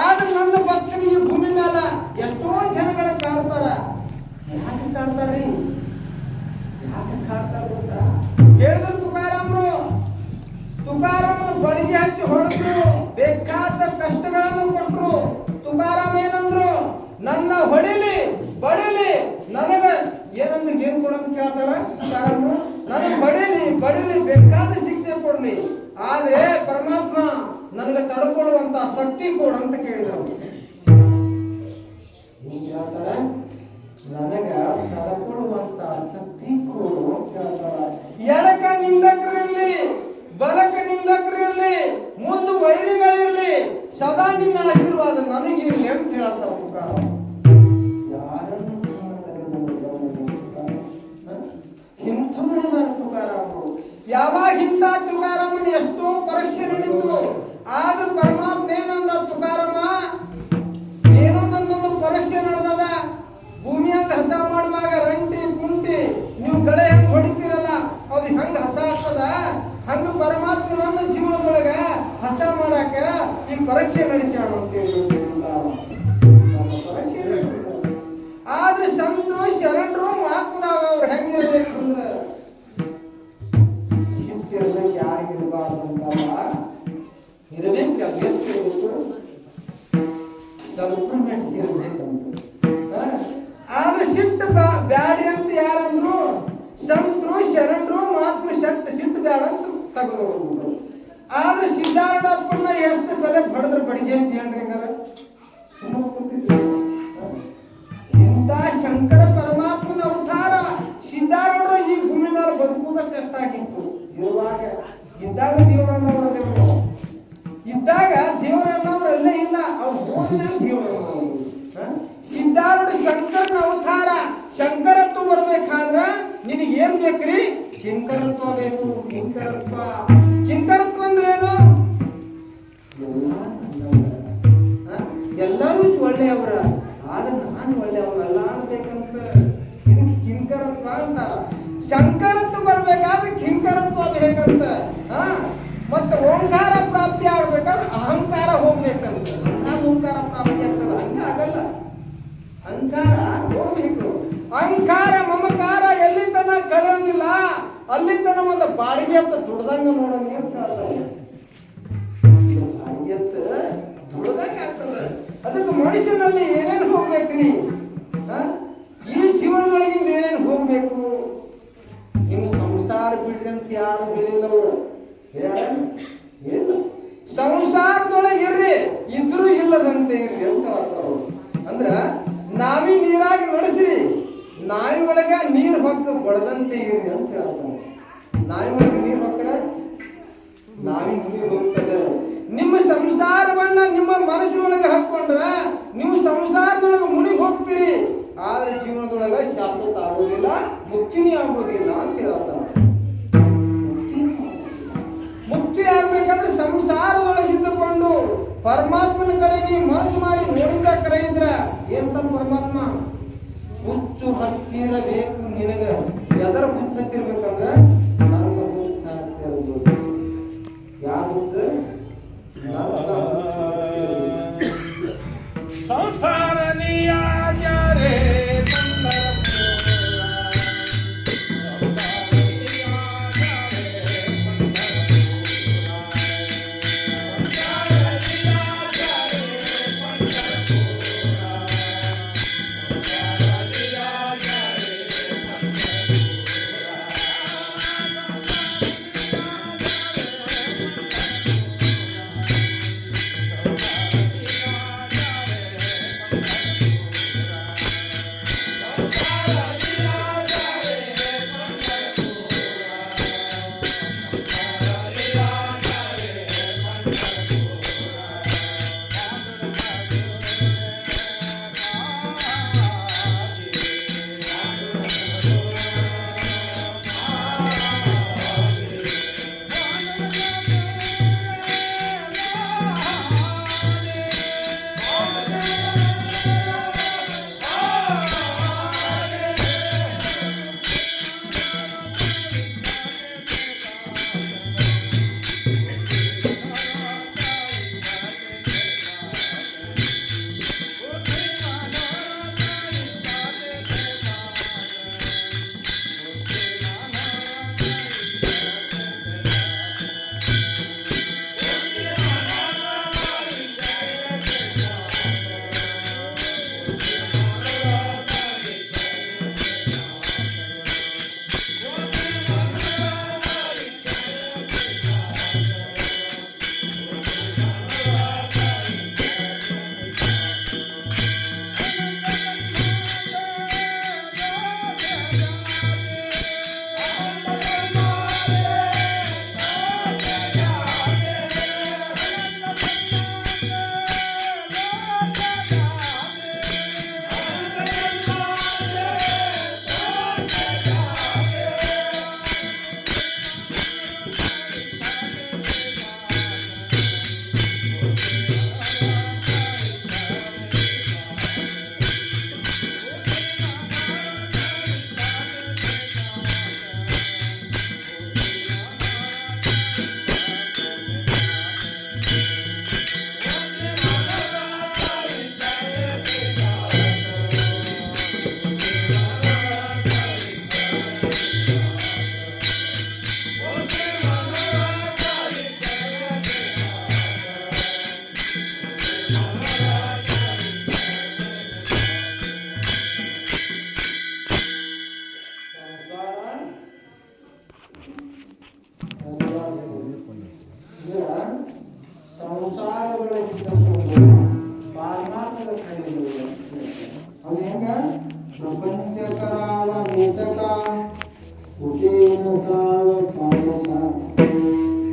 ಆದ್ರೆ ನನ್ನ ಭಕ್ತನಿಗೆ ಭೂಮಿ ಮೇಲ ಎಷ್ಟೋ ಜನಗಳ ಕಾಡ್ತಾರ. ಯಾಕೆ ಕಾಡ್ತಾರ್ರಿ? ಯಾಕೆ ಕಾಡ್ತಾರ ಗೊತ್ತಾ? ಹೇಳಿದ್ರು ತುಕಾರಾಮನ ಬಡಿಗೆ ಹಚ್ಚಿ ಹೊಡೆದ್ರು, ಬೇಕಾದ ಕಷ್ಟಗಳನ್ನು ಕೊಟ್ರು. ತುಕಾರಾಮ ಏನಂದ್ರು, ನನ್ನ ಹೊಡಿಲಿ ಬಡಿಲಿ, ನನಗ ಏನಂದ್ರೆ ಏನ್ ಕೊಡಂತ ಕೇಳ್ತಾರ ತುಕಾರಾಮರು. ನನಗೆ ಬಡಿಲಿ ಬೇಕಾದ ಶಿಕ್ಷೆ ಕೊಡ್ಲಿ, ಆದ್ರೆ ಪರಮಾತ್ಮ ನನಗೆ ತಡ್ಕೊಳ್ಳುವಂತ ಶಕ್ತಿ ಕೊಡಂತ ಕೇಳಿದ್ರು. ಹೇಳ್ತಾರ, ನನಗ ತಡ್ಕೊಳ್ಳುವಂತ ಶಕ್ತಿ ಕೊಡು ಅಂತ ಹೇಳ್ತಾರ. ಎಡಕ ನಿಂದಕರಿರ್ಲಿ, ಬಲಕ ನಿಂದಕರಿರ್ಲಿ, ಮುಂದೆ ವೈರಿಗಳಿರ್ಲಿ, ಸದಾ ನಿನ್ನ ಆಶೀರ್ವಾದ ನನಗಿರ್ಲಿ ಅಂತ ಹೇಳ್ತಾರ ತುಕಾರಾಮ. ಯಾರನ್ನು ಇಂಥವರಿದಾರ ತುಕಾರಾಮರು. ಯಾವಾಗ ಇಂಥ ತುಕಾರಾಮನ ಎಷ್ಟೋ ಪರೀಕ್ಷೆ ನಡೀತು. ಆದ್ರೂ ಪರಮಾತ್ಮ ಏನಂದ, ತುಕಾರಾಮ ಏನೊಂದೊಂದೊಂದು ಪರೀಕ್ಷೆ ನಡೆದದ. ಭೂಮಿಯಂಗ ಹಸ ಮಾಡುವಾಗ ರಂಟಿ ಕುಂಟಿ ನೀವು ಗಳೆ ಹೆಂಗ್ ಹೊಡಿತೀರಲ್ಲ, ಅದು ಹೆಂಗ್ ಹಸ ಆಗ್ತದ, ಹಂಗ ಪರಮಾತ್ಮ ನಮ್ಮ ಜೀವನದೊಳಗ ಹಸ ಮಾಡಾಕ ಈ ಪರೀಕ್ಷೆ ನಡೆಸ್ಯಾಣ ಅಂತೇಳಿ ಪರೀಕ್ಷೆ ನಡೆದ. ಆದ್ರೆ ಸಂತರು ಶರಣರು ಮಹಾತ್ಮರಾವ ಅವ್ರು ಹೆಂಗಿರ್ಬೇಕು ಅಂದ್ರ ಸಿಟ್ಟಿರ್ಬೇಕು, ಯಾರಿಗಿರ್ಬಾರ್ದು ಅಂತಲ್ಲ ಇರ್ಬೇಕು. ಅದು ಎಷ್ಟಿರ್ಬೇಕು, ಸ್ವಲ್ಪ ಮೆಟ್ಟಿಗಿರ್ಬೇಕಂತ. ಆದ್ರೆ ಸಿಟ್ಟು ಬ್ಯಾಡ್ರಿ ಅಂತ ಯಾರಂದ್ರು ಸಂತರು ಶರಣರು ಮಹಾತ್ಮ. ಸಿಟ್ಟು ಬ್ಯಾಡ ಅಂತ ತೆಗೆದೋಗ್ಬಿಟ್ರು. ಆದ್ರೆ ಸಿದ್ಧಾರೂಢಪ್ಪನ ಎಷ್ಟು ಸಲ ಬಡದ್ರ ಬಡಿಗೆ ಹಚ್ಚಿ ಹೇಳ್ರಿ ಹಂಗಾರ ಸುಮ್ಮನೆ ಕೂತಿದ್ರು. ಇಂಥ ಶಂಕರ ಪರಮಾತ್ಮನ ಅವತಾರ ಸಿದ್ಧಾರೂಢರು ಈ ಭೂಮಿ ಮೇಲೆ ಬದುಕುವುದ ಕಷ್ಟ ಆಗಿತ್ತು. ಇರುವಾಗ ಇದ್ದಾಗ ದೇವರನ್ನ ನೋಡೋದಿಲ್ಲ, ಇದ್ದ ಇದ್ದಾಗ ದೇವರನ್ನವ್ರು ಅಲ್ಲೇ ಇಲ್ಲ, ಅವ್ರು ಹೋದ್ಮೇಲೆ ದೇವರು. ಸಿದ್ಧಾರೂಢ ಶಂಕರನ ಅವತಾರ. ಶಂಕರತ್ವ ಬರ್ಬೇಕಾದ್ರ ನಿನಗೆ ಏನ್ ಬೇಕ್ರಿ? ಕಿಂಕರತ್ವ ಬೇಕು. ಕಿಂಕರತ್ವ ಕಿಂಕರತ್ವ ಅಂದ್ರೇನು? ಎಲ್ಲರೂ ಒಳ್ಳೆಯವ್ರ, ಆದ್ರೆ ನಾನು ಒಳ್ಳೆಯವನಲ್ಲ ಅನ್ಬೇಕಂತ. ಇದಕ್ಕೆ ಕಿಂಕರತ್ವ ಅಂತಾರ. ಶಂಕರತ್ವ ಬರ್ಬೇಕಾದ್ರೆ ಕಿಂಕರತ್ವ ಬೇಕಂತ. ಮತ್ತೆ ಓಂಕಾರ ಪ್ರಾಪ್ತಿ ಆಗ್ಬೇಕಾದ್ರೆ ಅಹಂಕಾರ ಹೋಗ್ಬೇಕಂತ. ಓಂಕಾರ ಪ್ರಾಪ್ತಿ ಆಗ್ತದ, ಹಂಗ ಆಗಲ್ಲ. ಅಹಂಕಾರ ಹೋಗ್ಬೇಕು. ಅಹಂಕಾರ ಮಮಕಾರ ಎಲ್ಲಿ ತನ ಕಳೆಯೋದಿಲ್ಲ, ಅಲ್ಲಿ ತನ ಒಂದು ಬಾಡಿಗೆ ಅಂತ ದುಡ್ದಂಗ ನೋಡೋಣ ಅಂತ ಹೇಳ್ತಾರೆ. ಬಾಡಿಗೆ ಅಂತ ದುಡ್ದಂಗ ಆಗ್ತದ. ಅದಕ್ಕೆ ಮನುಷ್ಯನಲ್ಲಿ ಏನೇನು ಹೋಗ್ಬೇಕ್ರಿ? ಈ ಜೀವನದೊಳಗಿಂದ ಏನೇನು ಹೋಗ್ಬೇಕು? ನಿಮ್ಮ ಸಂಸಾರ ಬಿಡ್ರಿ ಅಂತ ಯಾರು ಹೇಳಿಲ್ಲವರು, ಇಲ್ಲ. ಸಂಸಾರದೊಳಗೆ ಇರ್ರಿ, ಇದ್ರೂ ಇಲ್ಲದಂತೆ ಇರ್ರಿ ಅಂತ ಹೇಳ್ತಾರ. ಅಂದ್ರ ನಾವಿ ನೀರಾಗಿ ನಡೆಸ್ರಿ, ನಾಯಿ ಒಳಗ ನೀರ್ ಹೊಕ್ಕ ಬಡದಂತೆ ಇರ್ರಿ ಅಂತ ಹೇಳ್ತಾನೆ. ನಾಯಿ ಒಳಗೆ ನೀರ್ ಹೊಕ್ಕರೆ ನಾವಿ ನೀರು ಹೋಗ್ತದೆ. ನಿಮ್ಮ ಸಂಸಾರವನ್ನ ನಿಮ್ಮ ಮನಸ್ಸಿನೊಳಗೆ ಹಾಕೊಂಡ್ರ ನೀವು ಸಂಸಾರದೊಳಗೆ ಮುನಿಗೆ ಹೋಗ್ತೀರಿ, ಆದ್ರೆ ಜೀವನದೊಳಗ ಶಾಶ್ವತ ಆಗೋದಿಲ್ಲ, ಮುಕ್ತಿನೇ ಆಗೋದಿಲ್ಲ ಅಂತ ಹೇಳ್ತಾನೆ. ಮುಕ್ತಿ ಆಗ್ಬೇಕಂದ್ರೆ ಸಂಸಾರದೊಳಗೆ ಇದ್ದುಕೊಂಡು ಪರಮಾತ್ಮನ ಕಡೆಗೆ ಮನಸ್ಸು ಮಾಡಿ ನೋಡಿದ ಕರೆ ಇದ್ರ ಏನ್ ತನ್ನ ಪರಮಾತ್ಮ ಹುಚ್ಚು ಹತ್ತಿರಬೇಕು ನಿನಗ. ಎದರ ಹುಚ್ಚು ಹತ್ತಿರ್ಬೇಕಂದ್ರೆ ನನ್ನ ಹುಚ್ಚ ಹತ್ತಿರಬೇಕು. ಯಾವ ಹುಚ್ಚ? ಸಂಸಾರ ನಿಯಾಜರೆ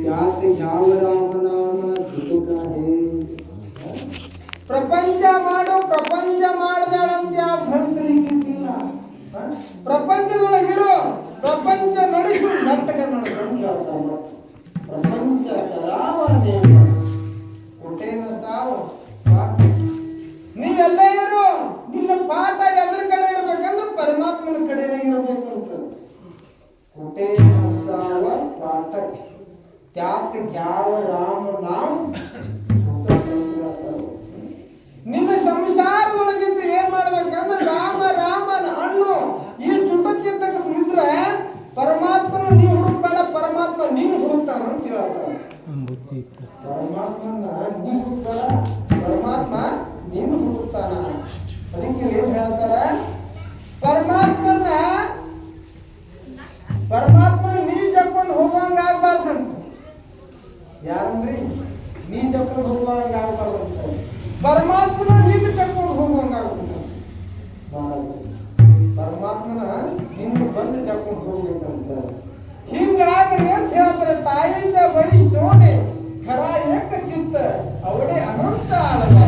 त्यात घ्याव राम नाम तुका ಪ್ರಪಂಚ ಮಾಡು, ಪ್ರಪಂಚ ಮಾಡಬೇಡ ಅಂತ ಯಾವ ಗ್ರಂಥಲಿಕ್ಕಿಲ್ಲ. ಪ್ರಪಂಚದೊಳಗಿರೋ, ಪ್ರಪಂಚ ನಡೆಸು, ನಾಟಕ ನಡೆಸ. ಪ್ರಪಂಚ ಕರಾವಣೆ ಕೊಟ್ಟೇನ ಸಾವು. ನೀ ಎಲ್ಲೇ ಇರು, ನಿನ್ನ ಪಾಠ ಎದ್ರ ಕಡೆ ಇರ್ಬೇಕಂದ್ರೆ ಪರಮಾತ್ಮನ ಕಡೆನೇ ಇರಬೇಕು ಅಂತ. ಕೊಟ್ಟೇನ ಸಾವ ಪಾಠ त्यात घ्याव राम नाम. ನಿನ್ನ ಸಂಸಾರದೊಳಗಿಂತ ಏನ್ ಮಾಡ್ಬೇಕಂದ್ರೆ ರಾಮ ರಾಮ ಹಣ್ಣು ಈ ಚುಟಕ್ಕಿದ್ದ ಇದ್ರೆ ಪರಮಾತ್ಮನ ನೀ ಹುಡುಕ್ಬೇಡ, ಪರಮಾತ್ಮ ನೀನು ಹುಡುಕ್ತಾನ ಅಂತ ಹೇಳ್ತಾರ. ಪರಮಾತ್ಮನ ನೀ ಹುಡುಕ್ಬೇಡ, ಪರಮಾತ್ಮ ನೀನು ಹುಡುಕ್ತಾನ. ಅದಕ್ಕೆ ಏನ್ ಹೇಳ್ತಾರ, ಪರಮಾತ್ಮನ ನೀ ಜಪ್ಕೊಂಡು ಹೋಗುವಂಗ ಆಗ್ಬಾರ್ದಂತ. ಯಾರಂದ್ರಿ ನೀ ಜಪ್ಕೊಂಡು ಹೋಗುವಂಗ ಆಗ್ಬಾರ್ದಂತ, ಪರಮಾತ್ಮನ ನಿನ್ನ ಜಪ್ಕೊಂಡು ಹೋಗುವಂಗ ಆಗ್ಬೇಕು. ಪರಮಾತ್ಮನ ನಿನ್ನ ಬಂದು ಜಪ್ಕೊಂಡು ಹೋಗ್ಬೇಕಂತ. ಹಿಂಗಾದ್ರೆ ಅಂತ ಹೇಳ್ತಾರೆ, ತಾಯಿಯಿಂದ ವಯಸ್ಸೋಡೆ ಖರ ಏಕ ಚಿತ್ತ ಅವಡೆ ಅನಂತ ಆಳದ.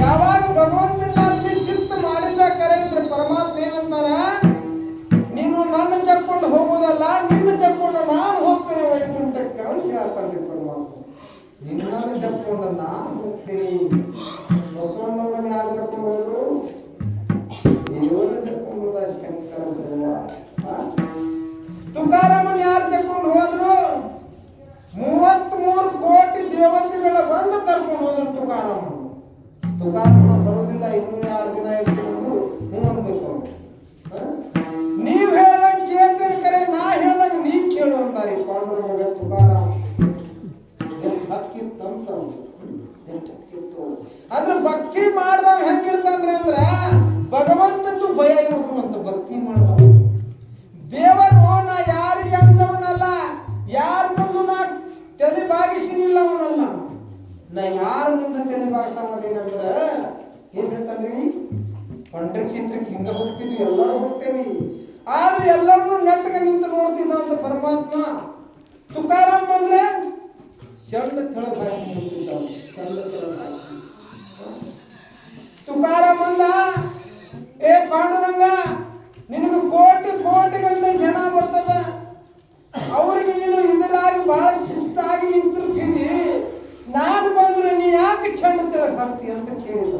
ಯಾವಾಗ ಭಗವಂತನಲ್ಲಿ ಚಿತ್ತ ಮಾಡಿದ ಕರೆ ಇದ್ರೆ ಪರಮಾತ್ಮ ಏನಂತಾರ, ನೀನು ನನ್ನ ಜಪ್ಕೊಂಡು ಹೋಗೋದಲ್ಲ, ನಿನ್ನ ಜಪ್ಕೊಂಡು ನಾನು ಹೋಗ್ತೇನೆ ವೈಕುಂಠಕ್ಕೆ ಅಂತ ಹೇಳ್ತಾನೆ ಪರಮಾತ್ಮ. ನಿನ್ನನ್ನು ಜಪ್ಕೊಂಡು ನಾನು ಹೋಗ್ತೀನಿ. ಬಸವಣ್ಣವ್ರನ್ನ ಯಾರು ಜಪ್ಕೊಂಡು ಹೋದ್ರು? ದೇವರ ಜಪ್ಕೊಂಡು ಹೋದ ಶಂಕರ ಭಗವ. ತುಕಾರಾಮನ್ ಯಾರು ಜಪ್ಕೊಂಡು ಹೋದ್ರು? 33 ಕೋಟಿ ದೇವತೆಗಳ ಬಂದು ಕರ್ಕೊಂಡು ಹೋದ್ರು ತುಕಾರಾಮನ್. ತುಕಾರಾಮನ ಬರೋದಿಲ್ಲ, ಇನ್ನೂ 2 ದಿನ ಇರ್ತೀನಂದ್ರು ಹ್ಞೂ ಅನ್ಬೇಕು. ನೀವ್ ಹೇಳ್ದಂಗ ಕೇಳ್ತೇನೆ ಕರೆ, ನಾ ಹೇಳ್ದಂಗ ನೀ ಕೇಳು ಅಂತಾರೆ ಪಾಂಡುರ ಮಗ ತುಕಾರಾಮ. ಅಂದ್ರೆ ಭಕ್ತಿ ಮಾಡ್ದವ್ ಹೆಂಗಿರ್ತಾನ್ರಿ ಅಂದ್ರ ಭಗವಂತಂದು ಭಯ ಇರುವುದು ಅಂತ. ಭಕ್ತಿ ಮಾಡ್ದವ ದೇವರು ನಾ ಯಾರಿಗೆ ಅಂದವನಲ್ಲ, ಯಾರ ಮುಂದೆ ನಾ ತಲೆ ಬಾಗಿಸಿನಿಲ್ಲ ಅವನಲ್ಲ. ನಾ ಯಾರ ಮುಂದೆ ತಲೆ ಬಾಗಿಸೋದೇನಂದ್ರ ಏನ್ ಹೇಳ್ತಾನ್ರಿ, ಪಂಡಕ್ಷೇತ್ರಕ್ಕೆ ಹಿಂಗ ಹೋಗ್ತಿದ್ವಿ, ಎಲ್ಲರೂ ಹೋಗ್ತೇವಿ, ಆದ್ರೆ ಎಲ್ಲರನ್ನೂ ನೆಟ್ಟಗ ನಿಂತು ನೋಡ್ತಿದ್ದ ಅಂತ ಪರಮಾತ್ಮ. ತುಕಾರಾಮ್ ಬಂದ್ರೆ ಚಂದ ತೆಳಗ್ ಹಾಕಿ ನಿಂತಿದ್ದ, ಚಂದ ತೆಳಗ್ ಹಾಕಿ. ತುಕಾರಾಮ್ ಅಂದ, ಏ ಪಾಂಡುರಂಗ, ನಿನಗೆ ಕೋಟಿ ಕೋಟಿ ಗಂಟಲೆ ಜನ ಬರ್ತದ, ಅವ್ರಿಗೆ ನೀನು ಇದರಾಗಿ ಬಹಳ ಶಿಸ್ತಾಗಿ ನಿಂತಿರ್ತೀನಿ, ನಾನು ಬಂದ್ರೆ ನೀ ಯಾಕೆ ಚಂದ ತೆಳಗ್ ಹಾಕ್ತಿ ಅಂತ ಕೇಳಿದ.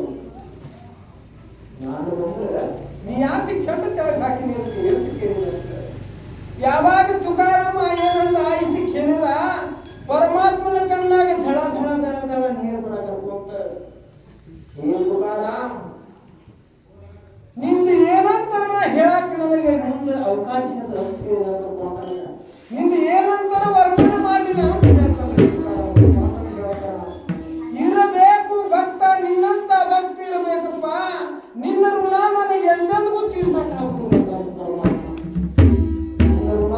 ನಾನು ಬಂದ್ರೆ ನೀ ಯಾಕೆ ಚಂಡ ತೆಳಗ್ ಹಾಕಿನಿ ಅಂತ ಹೇಳ್ತಿ ಕೇಳಿದ. ಯಾವಾಗ ತುಕಾರಾಮ ಏನಂದ ಇಷ್ಟು ಕೇಳಿದ, ಪರಮಾತ್ಮನ ಕಣ್ಣಾಗ ಧಳ ಧಳ ಧಳ ಧಳ ನೀರು ಬರಕಂತ. ಏನ್ ತುಕಾರಾಮ್, ನಿಂದು ಏನಂತಾರ ಹೇಳಕ್ ನನಗೆ ಮುಂದೆ ಅವಕಾಶ ಅದ ಅಂತ ಹೇಳಿದ. ನಿಂದು ಏನಂತಾರ ವರ್ಣನೆ ಮಾಡ್ಲಿಲ್ಲ ಅಂತ ಹೇಳ್ತಾನೆ ತುಕಾರಾಮ್. ಇರಬೇಕು ಭಕ್ತ, ನಿನ್ನಂತ ಭಕ್ತಿ ಇರಬೇಕಪ್ಪ, ನಿನ್ನ ಋಣ ನನಗೆ ಎಂದೆಂದಿಗೂ ತೀರ್ಸಕ್ಕಾಗುವುದಿಲ್ಲ ಅಂತ ಪರಮಾತ್ಮ. ನಿನ್ನ ಋಣ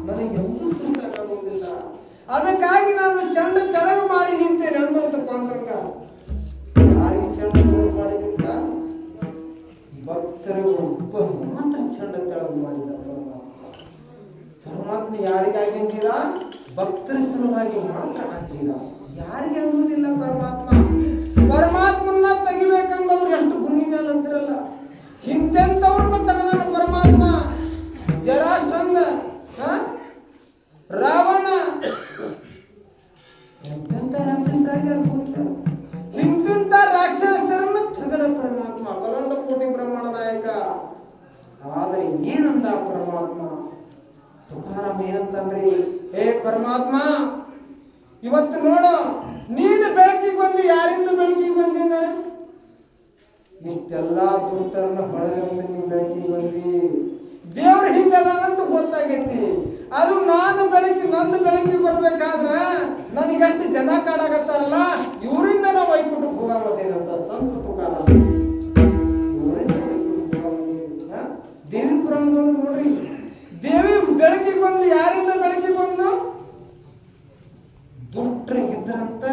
ನನಗೆ ಎಂದೂ ತೀರ್ಸಕ್ಕಾಗುವುದಿಲ್ಲ, ಅದಕ್ಕಾಗಿ ನಾನು ಚಂಡ ತೆಳಗು ಮಾಡಿ ನಿಂತೇನೆ ಅಂದಂತ ಪಾಂಡುರಂಗ. ಯಾರಿಗೆ ಚಂಡ ತೆಳಗು ಮಾಡಿ ನಿಂತ? ಭಕ್ತರು ಒಬ್ಬ ಮಾತ್ರ ಚಂಡ ತೆಳಗು ಮಾಡಿದ ಪರಮಾತ್ಮ. ಪರಮಾತ್ಮ ಯಾರಿಗಾಗಿ ಅಂಜಿದ? ಭಕ್ತರ ಸಲುವಾಗಿ ಮಾತ್ರ ಅಂಜಿದ, ಯಾರಿಗೆ ಅನ್ನೋದಿಲ್ಲ ಪರಮಾತ್ಮ. ಪರಮಾತ್ಮನ್ನ ತೆಗಿಬೇಕಂದವ್ರು ಎಷ್ಟು ಭೂಮಿ ಮೇಲೆ ಅಂತಿರಲ್ಲ, ಹಿಂದೆಂತವ್ರನ್ನ ತೆಗೆದಾನ ಪರಮಾತ್ಮ. ಜರಾಸಂಧ, ರಾವಣ, ಎಂತೆಂತ ರಾಕ್ಷಸರಾಗಿ ಅನ್ಕೊಂತಾರೆ. ಹಿಂದೆಂತ ರಾಕ್ಷಸರನ್ನ ತೆಗೆದ ಪರಮಾತ್ಮ, ಬಲಂಡ ಕೋಟಿ ಬ್ರಹ್ಮಾಂಡ ನಾಯಕ. ಆದ್ರೆ ಏನಂದ ಪರಮಾತ್ಮ? ತುಕಾರಾಮ ಏನಂತಂದ್ರಿ, ಏ ಪರಮಾತ್ಮ, ಇವತ್ತು ನೋಡು, ನೀನು ಬೆಳಕಿಗೆ ಬಂದು ಯಾರಿಂದ ಬೆಳಕಿಗೆ ಬಂದಿನ? ಇಷ್ಟೆಲ್ಲಾ ದೂತರನ್ನ ಹೊಳೆಯಿಂದ ನೀನು ಬೆಳಕಿಗೆ ಬಂದಿ. ದೇವ್ರ ಹಿಂಗದಂತ ಗೊತ್ತಾಗೈತಿ. ಅದು ನಾನು ನಂದು ಬೆಳಕಿಗೆ ಬರ್ಬೇಕಾದ್ರ ನನಗೆ ಎಷ್ಟು ಜನ ಕಾಡಾಗತ್ತಾರಲ್ಲ, ಇವರಿಂದ ನಾವು ವೈಕುಂಠಕ್ಕೆ ಹೋಗೋದೇನಂತ ಸಂತ ತುಕಾರಾಮ. ದೇವಿ ಪುರಾಣಗಳು ನೋಡ್ರಿ, ದೇವಿ ಬೆಳಕಿಗೆ ಬಂದು ಯಾರಿಂದ ಬೆಳಕಿಗೆ ಬಂದು? ದುಷ್ಟರಿಗಿದ್ರಂತ